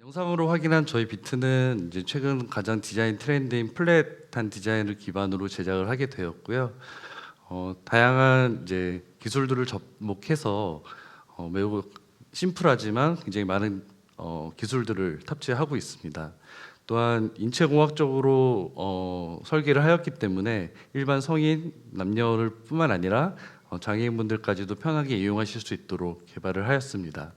영상으로 확인한 저희 비트는 이제 최근 가장 디자인 트렌드인 플랫한 디자인을 기반으로 제작을 하게 되었고요. 다양한 이제 기술들을 접목해서 매우 심플하지만 굉장히 많은 기술들을 탑재하고 있습니다. 또한 인체공학적으로 설계를 하였기 때문에 일반 성인 남녀를 뿐만 아니라 장애인분들까지도 편하게 이용하실 수 있도록 개발을 하였습니다.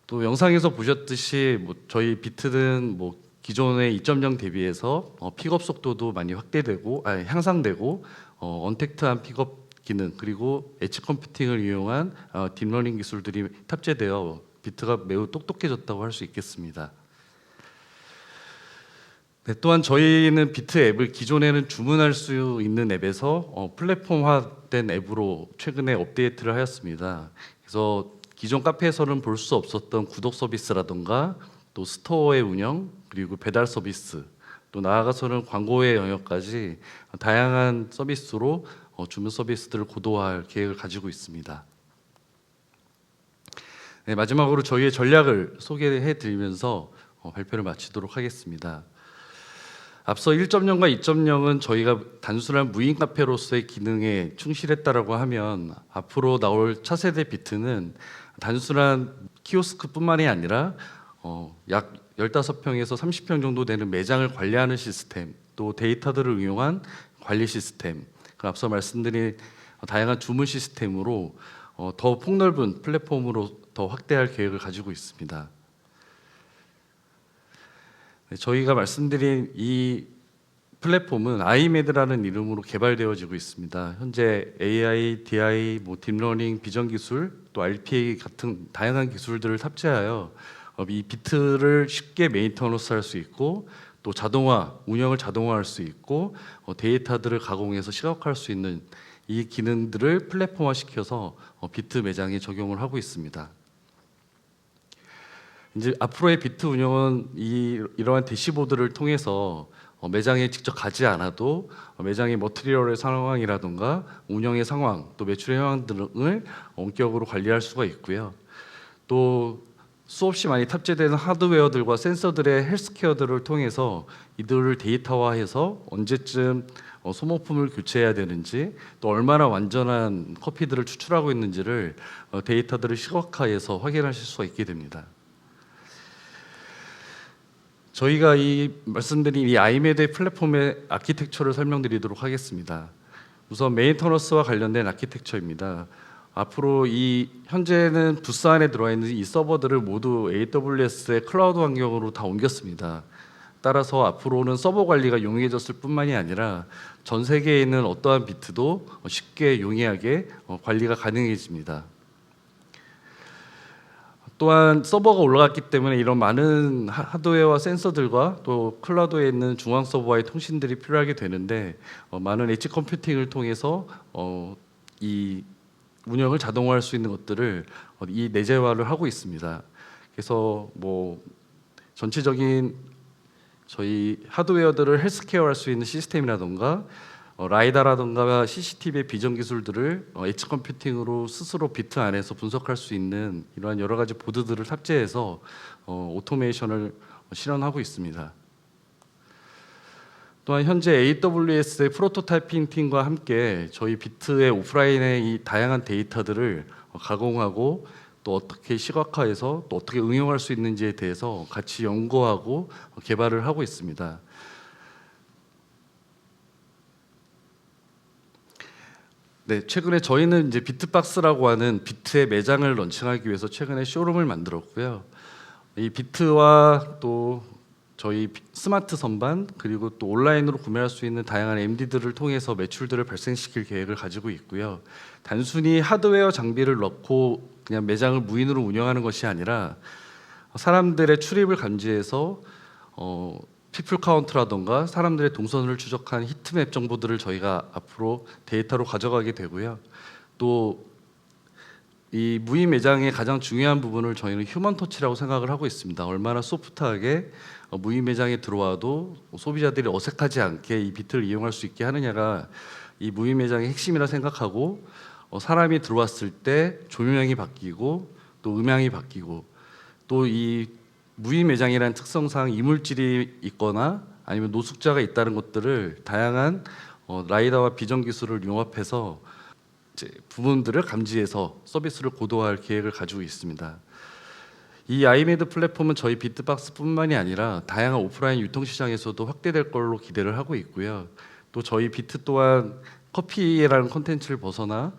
또 영상에서 보셨듯이 저희 비트는 기존의 2.0 대비해서 픽업 속도도 많이 향상되고 언택트한 픽업 기능 그리고 엣지 컴퓨팅을 이용한 딥러닝 기술들이 탑재되어 비트가 매우 똑똑해졌다고 할 수 있겠습니다. 네, 또한 저희는 비트 앱을 기존에는 주문할 수 있는 앱에서 플랫폼화된 앱으로 최근에 업데이트를 하였습니다. 그래서 기존 카페에서는 볼 수 없었던 구독 서비스라던가 또 스토어의 운영, 그리고 배달 서비스, 또 나아가서는 광고의 영역까지 다양한 서비스로 주문 서비스들을 고도화할 계획을 가지고 있습니다. 네, 마지막으로 저희의 전략을 소개해 드리면서 발표를 마치도록 하겠습니다. 앞서 1.0과 2.0은 저희가 단순한 무인 카페로서의 기능에 충실했다라고 하면 앞으로 나올 차세대 비트는 단순한 키오스크뿐만이 아니라 약 15평에서 30평 정도 되는 매장을 관리하는 시스템, 또 데이터들을 이용한 관리 시스템, 앞서 말씀드린 다양한 주문 시스템으로 더 폭넓은 플랫폼으로 더 확대할 계획을 가지고 있습니다. 네, 저희가 말씀드린 이 플랫폼은 아이메드라는 이름으로 개발되어지고 있습니다. 현재 AI, DI, 딥러닝, 비전 기술, 또 RPA 같은 다양한 기술들을 탑재하여 이 비트를 쉽게 메인터너스 할 수 있고, 또 운영을 자동화할 수 있고, 데이터들을 가공해서 시각화할 수 있는 이 기능들을 플랫폼화시켜서 비트 매장에 적용을 하고 있습니다. 이제 앞으로의 비트 운영은 이러한 대시보드를 통해서 매장에 직접 가지 않아도 매장의 머티리얼의 상황이라든가 운영의 상황, 또 매출의 상황 등을 원격으로 관리할 수가 있고요. 또 수없이 많이 탑재되는 하드웨어들과 센서들의 헬스케어들을 통해서 이들을 데이터화해서 언제쯤 소모품을 교체해야 되는지, 또 얼마나 완전한 커피들을 추출하고 있는지를 데이터들을 시각화해서 확인하실 수가 있게 됩니다. 저희가 말씀드린 이 아이메드의 플랫폼의 아키텍처를 설명드리도록 하겠습니다. 우선 메인터너스와 관련된 아키텍처입니다. 앞으로 현재는 부스 안에 들어와 있는 이 서버들을 모두 AWS의 클라우드 환경으로 다 옮겼습니다. 따라서 앞으로는 서버 관리가 용이해졌을 뿐만이 아니라 전 세계에 있는 어떠한 비트도 쉽게 용이하게 관리가 가능해집니다. 또한 서버가 올라갔기 때문에 이런 많은 하드웨어와 센서들과 또 클라우드에 있는 중앙 서버와의 통신들이 필요하게 되는데, 많은 엣지 컴퓨팅을 통해서 이 운영을 자동화할 수 있는 것들을 이 내재화를 하고 있습니다. 그래서 전체적인 저희 하드웨어들을 헬스케어할 수 있는 시스템이라던가 라이다라던가 CCTV의 비전 기술들을 엣지 컴퓨팅으로 스스로 비트 안에서 분석할 수 있는 이러한 여러 가지 보드들을 탑재해서 오토메이션을 실현하고 있습니다. 또한 현재 AWS의 프로토타이핑 팀과 함께 저희 비트의 오프라인의 이 다양한 데이터들을 가공하고 또 어떻게 시각화해서 또 어떻게 응용할 수 있는지에 대해서 같이 연구하고 개발을 하고 있습니다. 네, 최근에 저희는 이제 비트박스라고 하는 비트의 매장을 런칭하기 위해서 최근에 쇼룸을 만들었고요. 이 비트와 또 저희 스마트 선반, 그리고 또 온라인으로 구매할 수 있는 다양한 MD들을 통해서 매출들을 발생시킬 계획을 가지고 있고요. 단순히 하드웨어 장비를 넣고 그냥 매장을 무인으로 운영하는 것이 아니라 사람들의 출입을 감지해서 피플 카운트라던가 사람들의 동선을 추적한 히트맵 정보들을 저희가 앞으로 데이터로 가져가게 되고요. 또 이 무인 매장의 가장 중요한 부분을 저희는 휴먼 터치라고 생각을 하고 있습니다. 얼마나 소프트하게 무인 매장에 들어와도 소비자들이 어색하지 않게 이 비트를 이용할 수 있게 하느냐가 이 무인 매장의 핵심이라 생각하고, 사람이 들어왔을 때 조명이 바뀌고 또 음향이 바뀌고, 또 이 무인 매장이라는 특성상 이물질이 있거나 아니면 노숙자가 있다는 것들을 다양한 라이다와 비전 기술을 융합해서 부분들을 감지해서 서비스를 고도화할 계획을 가지고 있습니다. 이 아이메드 플랫폼은 저희 비트박스뿐만이 아니라 다양한 오프라인 유통시장에서도 확대될 걸로 기대를 하고 있고요. 또 저희 비트 또한 커피라는 콘텐츠를 벗어나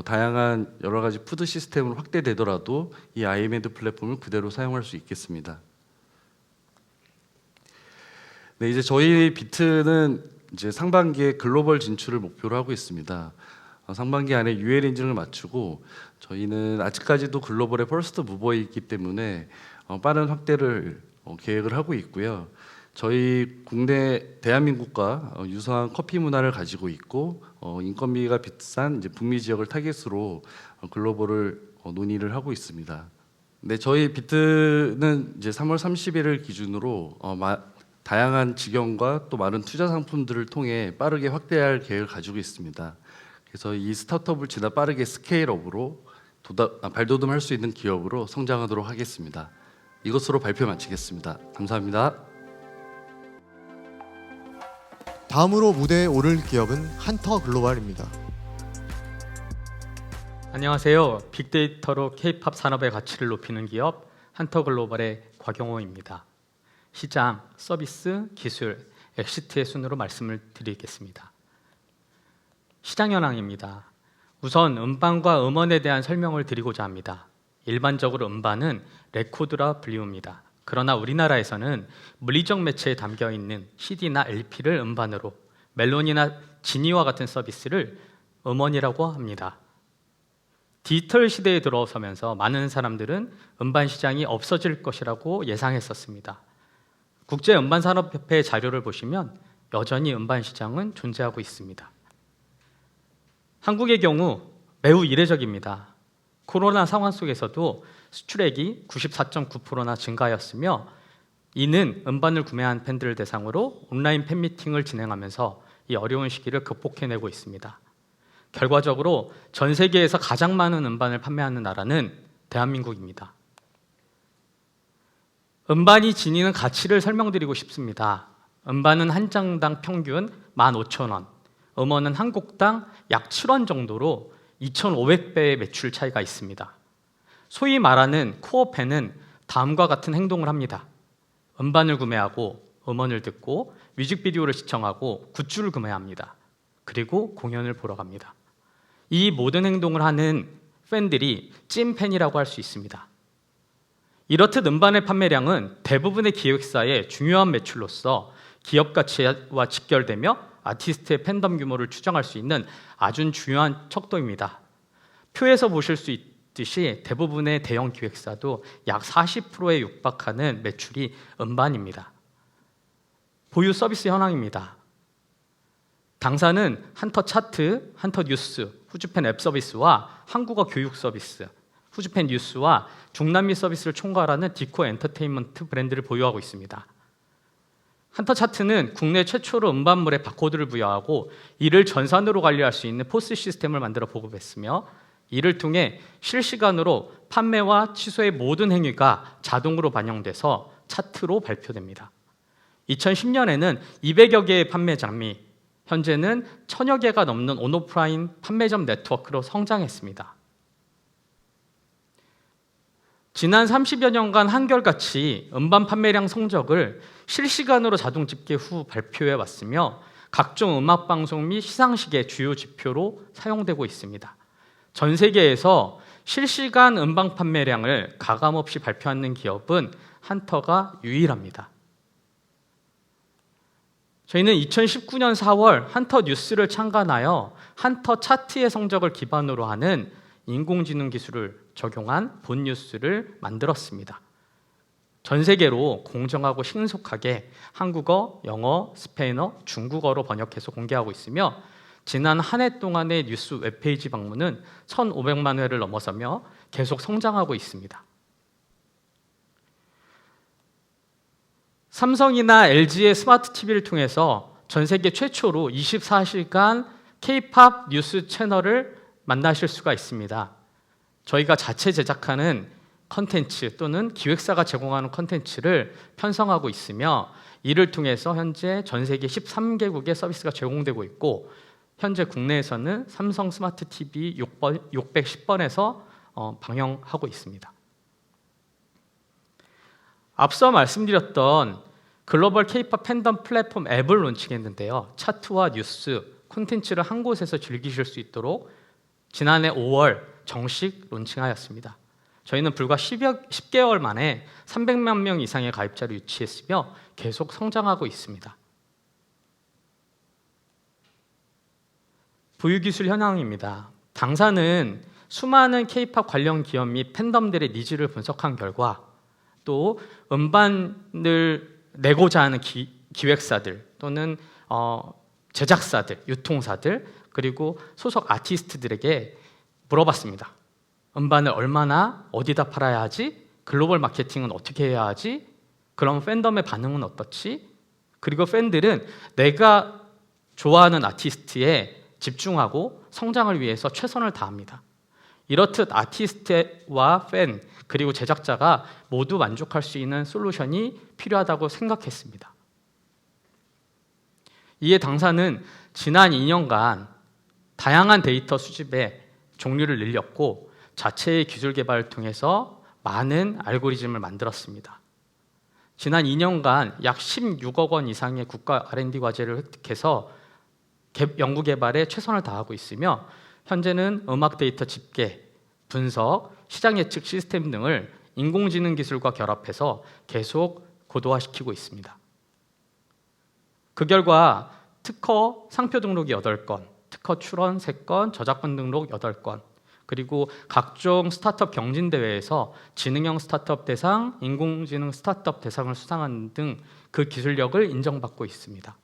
다양한 여러 가지 푸드 시스템으로 확대되더라도 이 아이메드 플랫폼을 그대로 사용할 수 있겠습니다. 네, 이제 저희 비트는 이제 상반기에 글로벌 진출을 목표로 하고 있습니다. 상반기 안에 UL 인증을 마치고 저희는 아직까지도 글로벌의 퍼스트 무버이기 때문에 빠른 확대를 계획을 하고 있고요. 저희 국내 대한민국과 유사한 커피 문화를 가지고 있고 인건비가 비싼 이제 북미 지역을 타깃으로 글로벌을 논의를 하고 있습니다. 네, 저희 비트는 이제 3월 30일을 기준으로 다양한 지경과 또 많은 투자 상품들을 통해 빠르게 확대할 계획을 가지고 있습니다. 그래서 이 스타트업을 지나 빠르게 스케일업으로 발돋움할 수 있는 기업으로 성장하도록 하겠습니다. 이것으로 발표 마치겠습니다. 감사합니다. 다음으로 무대에 오를 기업은 한터 글로벌입니다. 안녕하세요. 빅데이터로 K-팝 산업의 가치를 높이는 기업 한터 글로벌의 곽용호입니다. 시장, 서비스, 기술, 엑시트의 순으로 말씀을 드리겠습니다. 시장 현황입니다. 우선 음반과 음원에 대한 설명을 드리고자 합니다. 일반적으로 음반은 레코드라 불리웁니다. 그러나 우리나라에서는 물리적 매체에 담겨있는 CD나 LP를 음반으로, 멜론이나 지니와 같은 서비스를 음원이라고 합니다. 디지털 시대에 들어서면서 많은 사람들은 음반 시장이 없어질 것이라고 예상했었습니다. 국제음반산업협회 자료를 보시면 여전히 음반 시장은 존재하고 있습니다. 한국의 경우 매우 이례적입니다. 코로나 상황 속에서도 수출액이 94.9%나 증가하였으며, 이는 음반을 구매한 팬들을 대상으로 온라인 팬미팅을 진행하면서 이 어려운 시기를 극복해내고 있습니다. 결과적으로 전 세계에서 가장 많은 음반을 판매하는 나라는 대한민국입니다. 음반이 지니는 가치를 설명드리고 싶습니다. 음반은 한 장당 평균 15,000원, 음원은 한 곡당 약 7원 정도로 2,500배의 매출 차이가 있습니다. 소위 말하는 코어팬은 다음과 같은 행동을 합니다. 음반을 구매하고 음원을 듣고 뮤직비디오를 시청하고 굿즈를 구매합니다. 그리고 공연을 보러 갑니다. 이 모든 행동을 하는 팬들이 찐팬이라고 할 수 있습니다. 이렇듯 음반의 판매량은 대부분의 기획사의 중요한 매출로서 기업 가치와 직결되며 아티스트의 팬덤 규모를 추정할 수 있는 아주 중요한 척도입니다. 표에서 보실 수 있듯이 대부분의 대형 기획사도 약 40%에 육박하는 매출이 음반입니다. 보유 서비스 현황입니다. 당사는 한터 차트, 한터 뉴스, 후즈팬 앱 서비스와 한국어 교육 서비스, 후즈팬 뉴스와 중남미 서비스를 총괄하는 디코 엔터테인먼트 브랜드를 보유하고 있습니다. 한터 차트는 국내 최초로 음반물에 바코드를 부여하고 이를 전산으로 관리할 수 있는 포스 시스템을 만들어 보급했으며, 이를 통해 실시간으로 판매와 취소의 모든 행위가 자동으로 반영돼서 차트로 발표됩니다. 2010년에는 200여 개의 판매장이, 현재는 1000여 개가 넘는 온오프라인 판매점 네트워크로 성장했습니다. 지난 30여 년간 한결같이 음반 판매량 성적을 실시간으로 자동 집계 후 발표해 왔으며, 각종 음악 방송 및 시상식의 주요 지표로 사용되고 있습니다. 전 세계에서 실시간 음반 판매량을 가감없이 발표하는 기업은 한터가 유일합니다. 저희는 2019년 4월 한터 뉴스를 창간하여 한터 차트의 성적을 기반으로 하는 인공지능 기술을 적용한 본 뉴스를 만들었습니다. 전 세계로 공정하고 신속하게 한국어, 영어, 스페인어, 중국어로 번역해서 공개하고 있으며, 지난 한 해 동안의 뉴스 웹페이지 방문은 1,500만 회를 넘어서며 계속 성장하고 있습니다. 삼성이나 LG의 스마트 TV를 통해서 전 세계 최초로 24시간 K-팝 뉴스 채널을 만나실 수가 있습니다. 저희가 자체 제작하는 컨텐츠 또는 기획사가 제공하는 컨텐츠를 편성하고 있으며, 이를 통해서 현재 전 세계 13개국의 서비스가 제공되고 있고, 현재 국내에서는 삼성 스마트 TV 610번에서 방영하고 있습니다. 앞서 말씀드렸던 글로벌 K-팝 팬덤 플랫폼 앱을 론칭했는데요. 차트와 뉴스, 콘텐츠를 한 곳에서 즐기실 수 있도록 지난해 5월 정식 론칭하였습니다. 저희는 불과 10개월 만에 300만 명 이상의 가입자를 유치했으며 계속 성장하고 있습니다. 보유기술 현황입니다. 당사는 수많은 K-팝 관련 기업 및 팬덤들의 니즈를 분석한 결과, 또 음반을 내고자 하는 기획사들 또는 제작사들, 유통사들 그리고 소속 아티스트들에게 물어봤습니다. 음반을 얼마나 어디다 팔아야 하지? 글로벌 마케팅은 어떻게 해야 하지? 그럼 팬덤의 반응은 어떻지? 그리고 팬들은 내가 좋아하는 아티스트에 집중하고 성장을 위해서 최선을 다합니다. 이렇듯 아티스트와 팬 그리고 제작자가 모두 만족할 수 있는 솔루션이 필요하다고 생각했습니다. 이에 당사는 지난 2년간 다양한 데이터 수집에 종류를 늘렸고 자체의 기술 개발을 통해서 많은 알고리즘을 만들었습니다. 지난 2년간 약 16억 원 이상의 국가 R&D 과제를 획득해서 연구 개발에 최선을 다하고 있으며 현재는 음악 데이터 집계, 분석, 시장 예측 시스템 등을 인공지능 기술과 결합해서 계속 고도화시키고 있습니다. 그 결과 특허 상표 등록이 8건, 특허 출원 3건, 저작권 등록 8건, 그리고 각종 스타트업 경진대회에서 지능형 스타트업 대상, 인공지능 스타트업 대상을 수상하는 등 그 기술력을 인정받고 있습니다.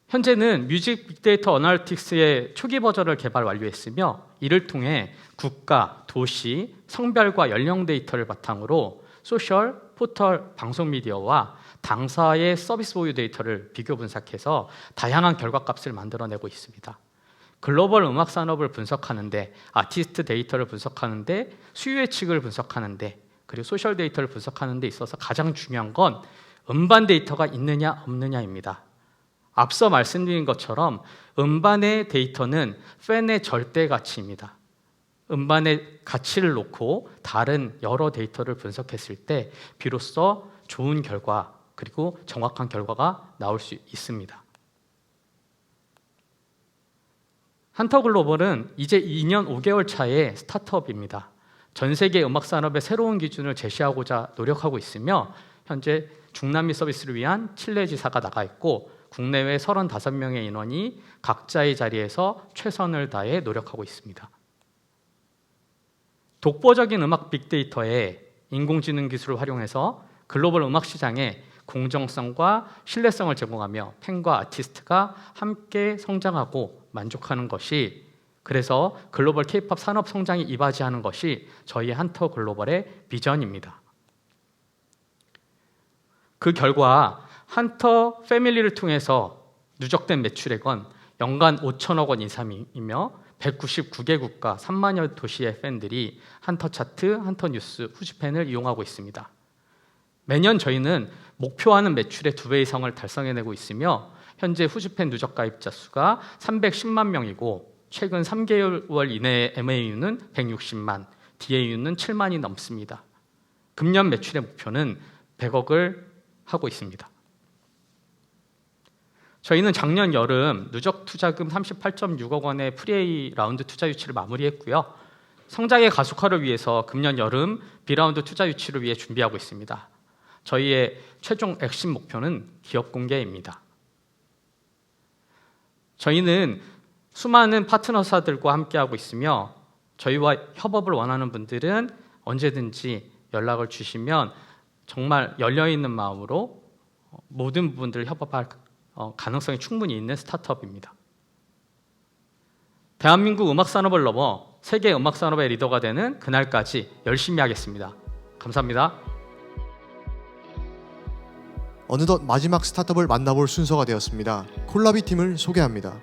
현재는 뮤직 빅데이터 어널리틱스의 초기 버전을 개발 완료했으며 이를 통해 국가, 도시, 성별과 연령 데이터를 바탕으로 소셜, 포털, 방송 미디어와 당사의 서비스 보유 데이터를 비교 분석해서 다양한 결과값을 만들어내고 있습니다. 글로벌 음악 산업을 분석하는데, 아티스트 데이터를 분석하는데, 수요 예측을 분석하는데, 그리고 소셜 데이터를 분석하는 데 있어서 가장 중요한 건 음반 데이터가 있느냐 없느냐입니다. 앞서 말씀드린 것처럼 음반의 데이터는 팬의 절대 가치입니다. 음반의 가치를 놓고 다른 여러 데이터를 분석했을 때 비로소 좋은 결과 그리고 정확한 결과가 나올 수 있습니다. 한터글로벌은 이제 2년 5개월 차의 스타트업입니다. 전 세계 음악 산업의 새로운 기준을 제시하고자 노력하고 있으며 현재 중남미 서비스를 위한 칠레 지사가 나가 있고 국내외 35명의 인원이 각자의 자리에서 최선을 다해 노력하고 있습니다. 독보적인 음악 빅데이터에 인공지능 기술을 활용해서 글로벌 음악 시장에 공정성과 신뢰성을 제공하며 팬과 아티스트가 함께 성장하고 만족하는 것이, 그래서 글로벌 K-팝 산업 성장이 이바지하는 것이 저희 한터 글로벌의 비전입니다. 그 결과 한터 패밀리를 통해서 누적된 매출액은 연간 5천억 원 이상이며 199개국가 3만여 도시의 팬들이 한터 차트, 한터 뉴스, 후지팬을 이용하고 있습니다. 매년 저희는 목표하는 매출의 2배 이상을 달성해내고 있으며 현재 후지팬 누적 가입자 수가 310만 명이고 최근 3개월 이내의 MAU는 160만, DAU는 7만이 넘습니다. 금년 매출의 목표는 100억을 하고 있습니다. 저희는 작년 여름 누적 투자금 38.6억 원의 프리A 라운드 투자 유치를 마무리했고요. 성장의 가속화를 위해서 금년 여름 B라운드 투자 유치를 위해 준비하고 있습니다. 저희의 최종 핵심 목표는 기업 공개입니다. 저희는 수많은 파트너사들과 함께하고 있으며 저희와 협업을 원하는 분들은 언제든지 연락을 주시면 정말 열려있는 마음으로 모든 부분들을 협업할 가능성이 충분히 있는 스타트업입니다. 대한민국 음악산업을 넘어 세계 음악산업의 리더가 되는 그날까지 열심히 하겠습니다. 감사합니다. 어느덧 마지막 스타트업을 만나볼 순서가 되었습니다. 콜라비 팀을 소개합니다.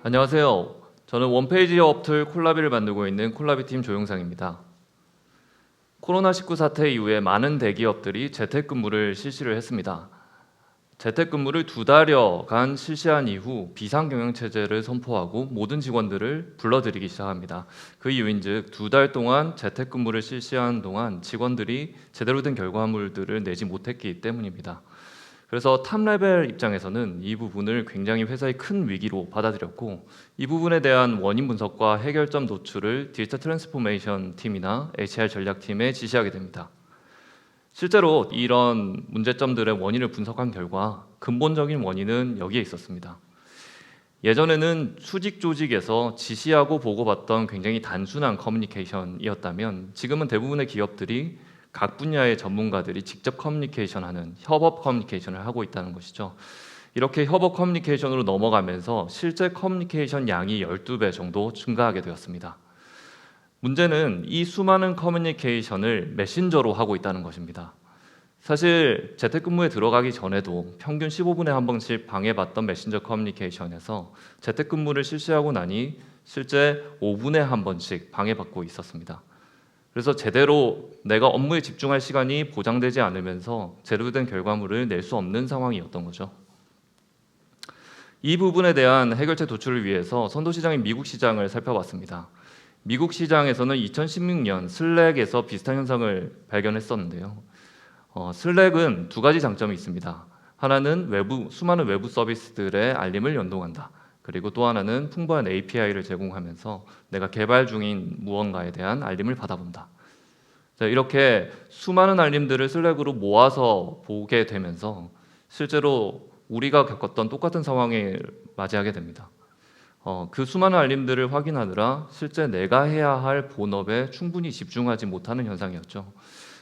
안녕하세요. 저는 원페이지 업툴 콜라비를 만들고 있는 콜라비팀 조용상입니다. 코로나19 사태 이후에 많은 대기업들이 재택근무를 실시를 했습니다. 재택근무를 2달여간 실시한 이후 비상경영체제를 선포하고 모든 직원들을 불러들이기 시작합니다. 그 이유인즉 2달 동안 재택근무를 실시한 동안 직원들이 제대로 된 결과물들을 내지 못했기 때문입니다. 그래서 탑레벨 입장에서는 이 부분을 굉장히 회사의 큰 위기로 받아들였고 이 부분에 대한 원인 분석과 해결점 도출을 디지털 트랜스포메이션 팀이나 HR 전략팀에 지시하게 됩니다. 실제로 이런 문제점들의 원인을 분석한 결과 근본적인 원인은 여기에 있었습니다. 예전에는 수직 조직에서 지시하고 보고받던 굉장히 단순한 커뮤니케이션이었다면 지금은 대부분의 기업들이 각 분야의 전문가들이 직접 커뮤니케이션하는 협업 커뮤니케이션을 하고 있다는 것이죠. 이렇게 협업 커뮤니케이션으로 넘어가면서 실제 커뮤니케이션 양이 12배 정도 증가하게 되었습니다. 문제는 이 수많은 커뮤니케이션을 메신저로 하고 있다는 것입니다. 사실 재택근무에 들어가기 전에도 평균 15분에 한 번씩 방해받던 메신저 커뮤니케이션에서 재택근무를 실시하고 나니 실제 5분에 한 번씩 방해받고 있었습니다. 그래서 제대로 내가 업무에 집중할 시간이 보장되지 않으면서 제대로 된 결과물을 낼 수 없는 상황이었던 거죠. 이 부분에 대한 해결책 도출을 위해서 선도시장인 미국 시장을 살펴봤습니다. 미국 시장에서는 2016년 슬랙에서 비슷한 현상을 발견했었는데요. 슬랙은 두 가지 장점이 있습니다. 하나는 수많은 외부 서비스들의 알림을 연동한다. 그리고 또 하나는 풍부한 API를 제공하면서 내가 개발 중인 무언가에 대한 알림을 받아본다. 자, 이렇게 수많은 알림들을 슬랙으로 모아서 보게 되면서 실제로 우리가 겪었던 똑같은 상황에 맞이하게 됩니다. 그 수많은 알림들을 확인하느라 실제 내가 해야 할 본업에 충분히 집중하지 못하는 현상이었죠.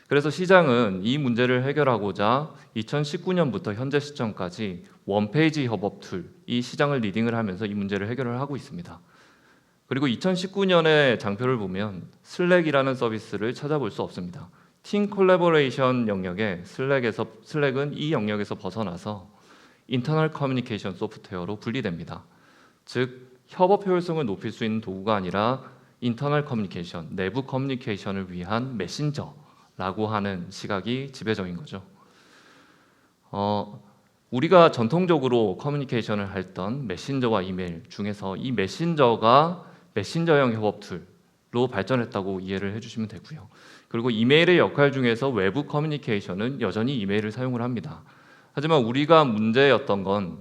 그래서 시장은 이 문제를 해결하고자 2019년부터 현재 시점까지 원페이지 협업 툴, 이 시장을 리딩을 하면서 이 문제를 해결을 하고 있습니다. 그리고 2019년의 장표를 보면 슬랙이라는 서비스를 찾아볼 수 없습니다. 팀 콜래보레이션 영역에 슬랙은 이 영역에서 벗어나서 인터널 커뮤니케이션 소프트웨어로 분리됩니다. 즉 협업 효율성을 높일 수 있는 도구가 아니라 인터널 커뮤니케이션, 내부 커뮤니케이션을 위한 메신저라고 하는 시각이 지배적인 거죠. 우리가 전통적으로 커뮤니케이션을 했던 메신저와 이메일 중에서 이 메신저가 메신저형 협업 툴로 발전했다고 이해를 해주시면 되고요. 그리고 이메일의 역할 중에서 외부 커뮤니케이션은 여전히 이메일을 사용을 합니다. 하지만 우리가 문제였던 건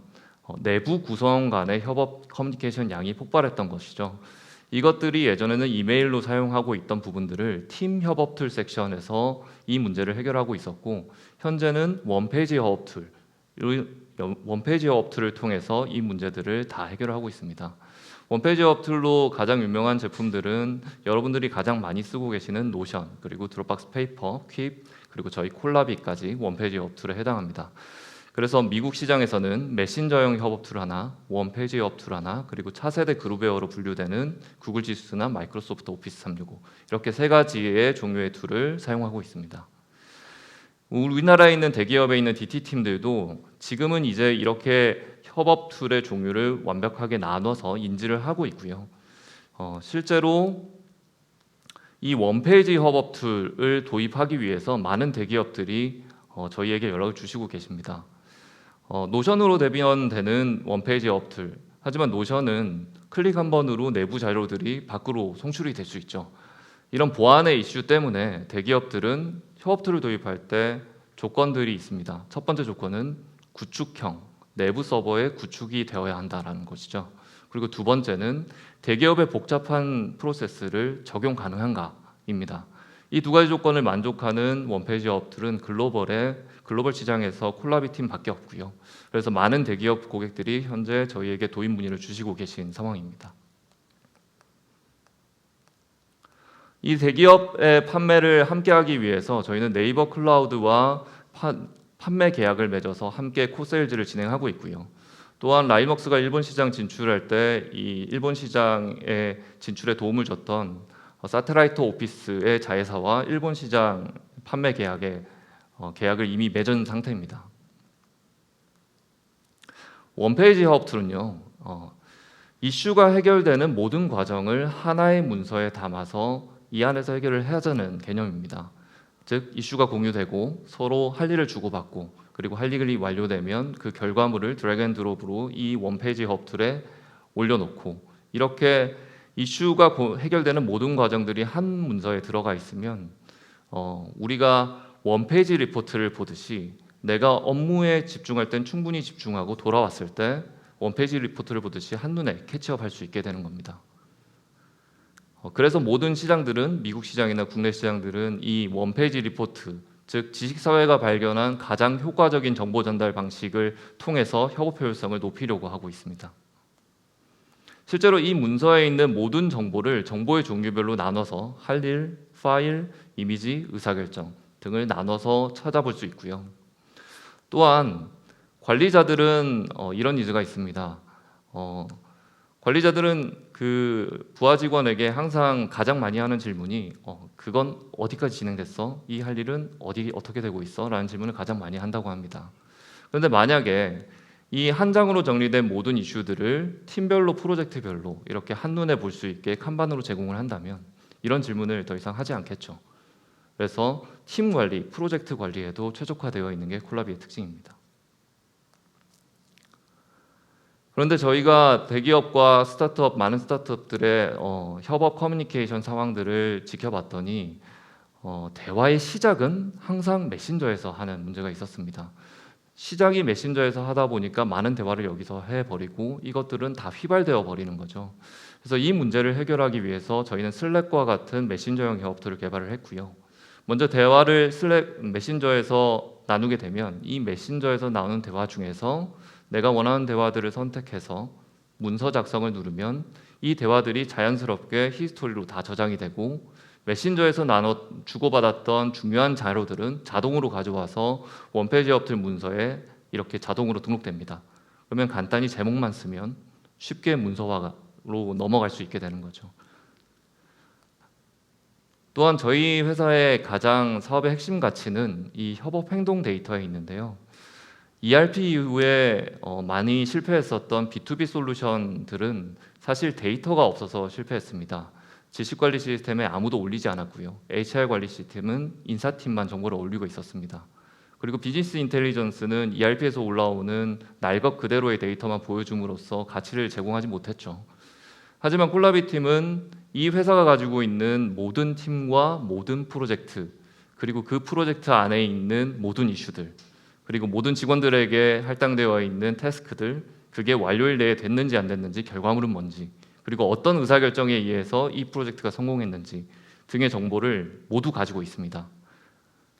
내부 구성 간의 협업 커뮤니케이션 양이 폭발했던 것이죠. 이것들이 예전에는 이메일로 사용하고 있던 부분들을 팀 협업 툴 섹션에서 이 문제를 해결하고 있었고 현재는 원페이지 협업 툴을 통해서 이 문제들을 다 해결하고 있습니다. 원페이지 협업 툴로 가장 유명한 제품들은 여러분들이 가장 많이 쓰고 계시는 노션, 그리고 드롭박스 페이퍼, 퀵, 그리고 저희 콜라비까지 원페이지 협업 툴에 해당합니다. 그래서 미국 시장에서는 메신저형 협업 툴 하나, 원페이지 협업 툴 하나, 그리고 차세대 그룹웨어로 분류되는 구글 지수나 마이크로소프트 오피스 365 이렇게 세 가지의 종류의 툴을 사용하고 있습니다. 우리나라에 있는 대기업에 있는 DT 팀들도 지금은 이제 이렇게 협업 툴의 종류를 완벽하게 나눠서 인지를 하고 있고요. 실제로 이 원페이지 협업 툴을 도입하기 위해서 많은 대기업들이 저희에게 연락을 주시고 계십니다. 노션으로 대변되는 원페이지 협업 툴, 하지만 노션은 클릭 한 번으로 내부 자료들이 밖으로 송출이 될 수 있죠. 이런 보안의 이슈 때문에 대기업들은 협업 툴을 도입할 때 조건들이 있습니다. 첫 번째 조건은 구축형, 내부 서버에 구축이 되어야 한다는 것이죠. 그리고 두 번째는 대기업의 복잡한 프로세스를 적용 가능한가입니다. 이 두 가지 조건을 만족하는 원페이지 협업 툴은 글로벌 시장에서 콜라비 팀밖에 없고요. 그래서 많은 대기업 고객들이 현재 저희에게 도입 문의를 주시고 계신 상황입니다. 이 대기업의 판매를 함께하기 위해서 저희는 네이버 클라우드와 판매 계약을 맺어서 함께 코세일즈를 진행하고 있고요. 또한 라이먹스가 일본 시장 진출할 때 이 일본 시장의 진출에 도움을 줬던 사테라이트 오피스의 자회사와 일본 시장 판매 계약을 이미 맺은 상태입니다. 원페이지 협업 툴은요, 이슈가 해결되는 모든 과정을 하나의 문서에 담아서 이 안에서 해결을 하자는 개념입니다. 즉 이슈가 공유되고 서로 할 일을 주고받고 그리고 할 일이 완료되면 그 결과물을 드래그 앤 드롭으로 이 원페이지 협업 툴에 올려놓고 이렇게 이슈가 해결되는 모든 과정들이 한 문서에 들어가 있으면 우리가 원페이지 리포트를 보듯이 내가 업무에 집중할 땐 충분히 집중하고 돌아왔을 때 원페이지 리포트를 보듯이 한눈에 캐치업할 수 있게 되는 겁니다. 그래서 모든 시장들은 미국 시장이나 국내 시장들은 이 원페이지 리포트, 즉 지식사회가 발견한 가장 효과적인 정보 전달 방식을 통해서 협업 효율성을 높이려고 하고 있습니다. 실제로 이 문서에 있는 모든 정보를 정보의 종류별로 나눠서 할 일, 파일, 이미지, 의사결정 등을 나눠서 찾아볼 수 있고요. 또한 관리자들은 이런 니즈가 있습니다. 관리자들은 그 부하 직원에게 항상 가장 많이 하는 질문이 그건 어디까지 진행됐어? 이 할 일은 어떻게 되고 있어? 라는 질문을 가장 많이 한다고 합니다. 그런데 만약에 이 한 장으로 정리된 모든 이슈들을 팀별로 프로젝트별로 이렇게 한눈에 볼 수 있게 칸반으로 제공을 한다면 이런 질문을 더 이상 하지 않겠죠. 그래서 팀 관리, 프로젝트 관리에도 최적화되어 있는 게 콜라비의 특징입니다. 그런데 저희가 대기업과 스타트업, 많은 스타트업들의 협업 커뮤니케이션 상황들을 지켜봤더니 대화의 시작은 항상 메신저에서 하는 문제가 있었습니다. 시작이 메신저에서 하다 보니까 많은 대화를 여기서 해버리고 이것들은 다 휘발되어 버리는 거죠. 그래서 이 문제를 해결하기 위해서 저희는 슬랙과 같은 메신저형 협업들을 개발을 했고요. 먼저 대화를 메신저에서 나누게 되면 이 메신저에서 나오는 대화 중에서 내가 원하는 대화들을 선택해서 문서 작성을 누르면 이 대화들이 자연스럽게 히스토리로 다 저장이 되고 메신저에서 주고받았던 중요한 자료들은 자동으로 가져와서 원페이지 업틀 문서에 이렇게 자동으로 등록됩니다. 그러면 간단히 제목만 쓰면 쉽게 문서화로 넘어갈 수 있게 되는 거죠. 또한 저희 회사의 가장 사업의 핵심 가치는 이 협업 행동 데이터에 있는데요. ERP 이후에 많이 실패했었던 B2B 솔루션들은 사실 데이터가 없어서 실패했습니다. 지식관리 시스템에 아무도 올리지 않았고요. HR 관리 시스템은 인사팀만 정보를 올리고 있었습니다. 그리고 비즈니스 인텔리전스는 ERP에서 올라오는 날 것 그대로의 데이터만 보여줌으로써 가치를 제공하지 못했죠. 하지만 콜라비 팀은 이 회사가 가지고 있는 모든 팀과 모든 프로젝트, 그리고 그 프로젝트 안에 있는 모든 이슈들, 그리고 모든 직원들에게 할당되어 있는 태스크들, 그게 완료일 내에 됐는지 안 됐는지, 결과물은 뭔지, 그리고 어떤 의사결정에 의해서 이 프로젝트가 성공했는지 등의 정보를 모두 가지고 있습니다.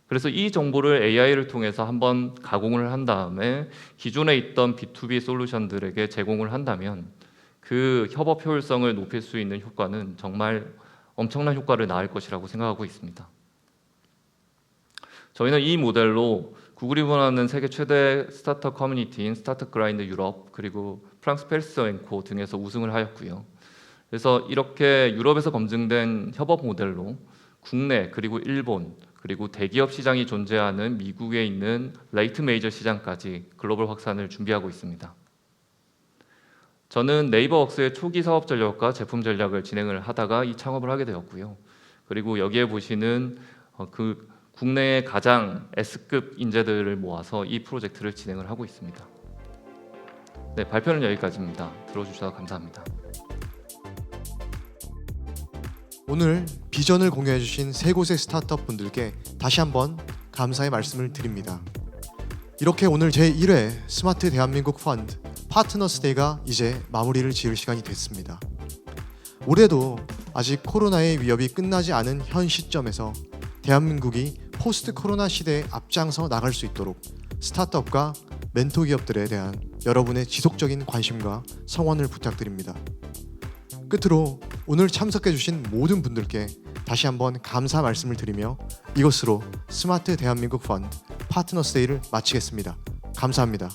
그래서 이 정보를 AI를 통해서 한번 가공을 한 다음에 기존에 있던 B2B 솔루션들에게 제공을 한다면 그 협업 효율성을 높일 수 있는 효과는 정말 엄청난 효과를 낳을 것이라고 생각하고 있습니다. 저희는 이 모델로 구글이 원하는 세계 최대 스타트업 커뮤니티인 스타트 그라인드 유럽, 그리고 프랑스 페리스 앤코 등에서 우승을 하였고요. 그래서 이렇게 유럽에서 검증된 협업 모델로 국내, 그리고 일본, 그리고 대기업 시장이 존재하는 미국에 있는 레이트 메이저 시장까지 글로벌 확산을 준비하고 있습니다. 저는 네이버웍스의 초기 사업 전략과 제품 전략을 진행을 하다가 이 창업을 하게 되었고요. 그리고 여기에 보시는 그 국내의 가장 S급 인재들을 모아서 이 프로젝트를 진행을 하고 있습니다. 네, 발표는 여기까지입니다. 들어주셔서 감사합니다. 오늘 비전을 공유해 주신 세 곳의 스타트업 분들께 다시 한번 감사의 말씀을 드립니다. 이렇게 오늘 제1회 스마트 대한민국 펀드 파트너스 데이가 이제 마무리를 지을 시간이 됐습니다. 올해도 아직 코로나의 위협이 끝나지 않은 현 시점에서 대한민국이 포스트 코로나 시대에 앞장서 나갈 수 있도록 스타트업과 멘토 기업들에 대한 여러분의 지속적인 관심과 성원을 부탁드립니다. 끝으로 오늘 참석해 주신 모든 분들께 다시 한번 감사 말씀을 드리며 이것으로 스마트 대한민국 펀드 파트너스 데이를 마치겠습니다. 감사합니다.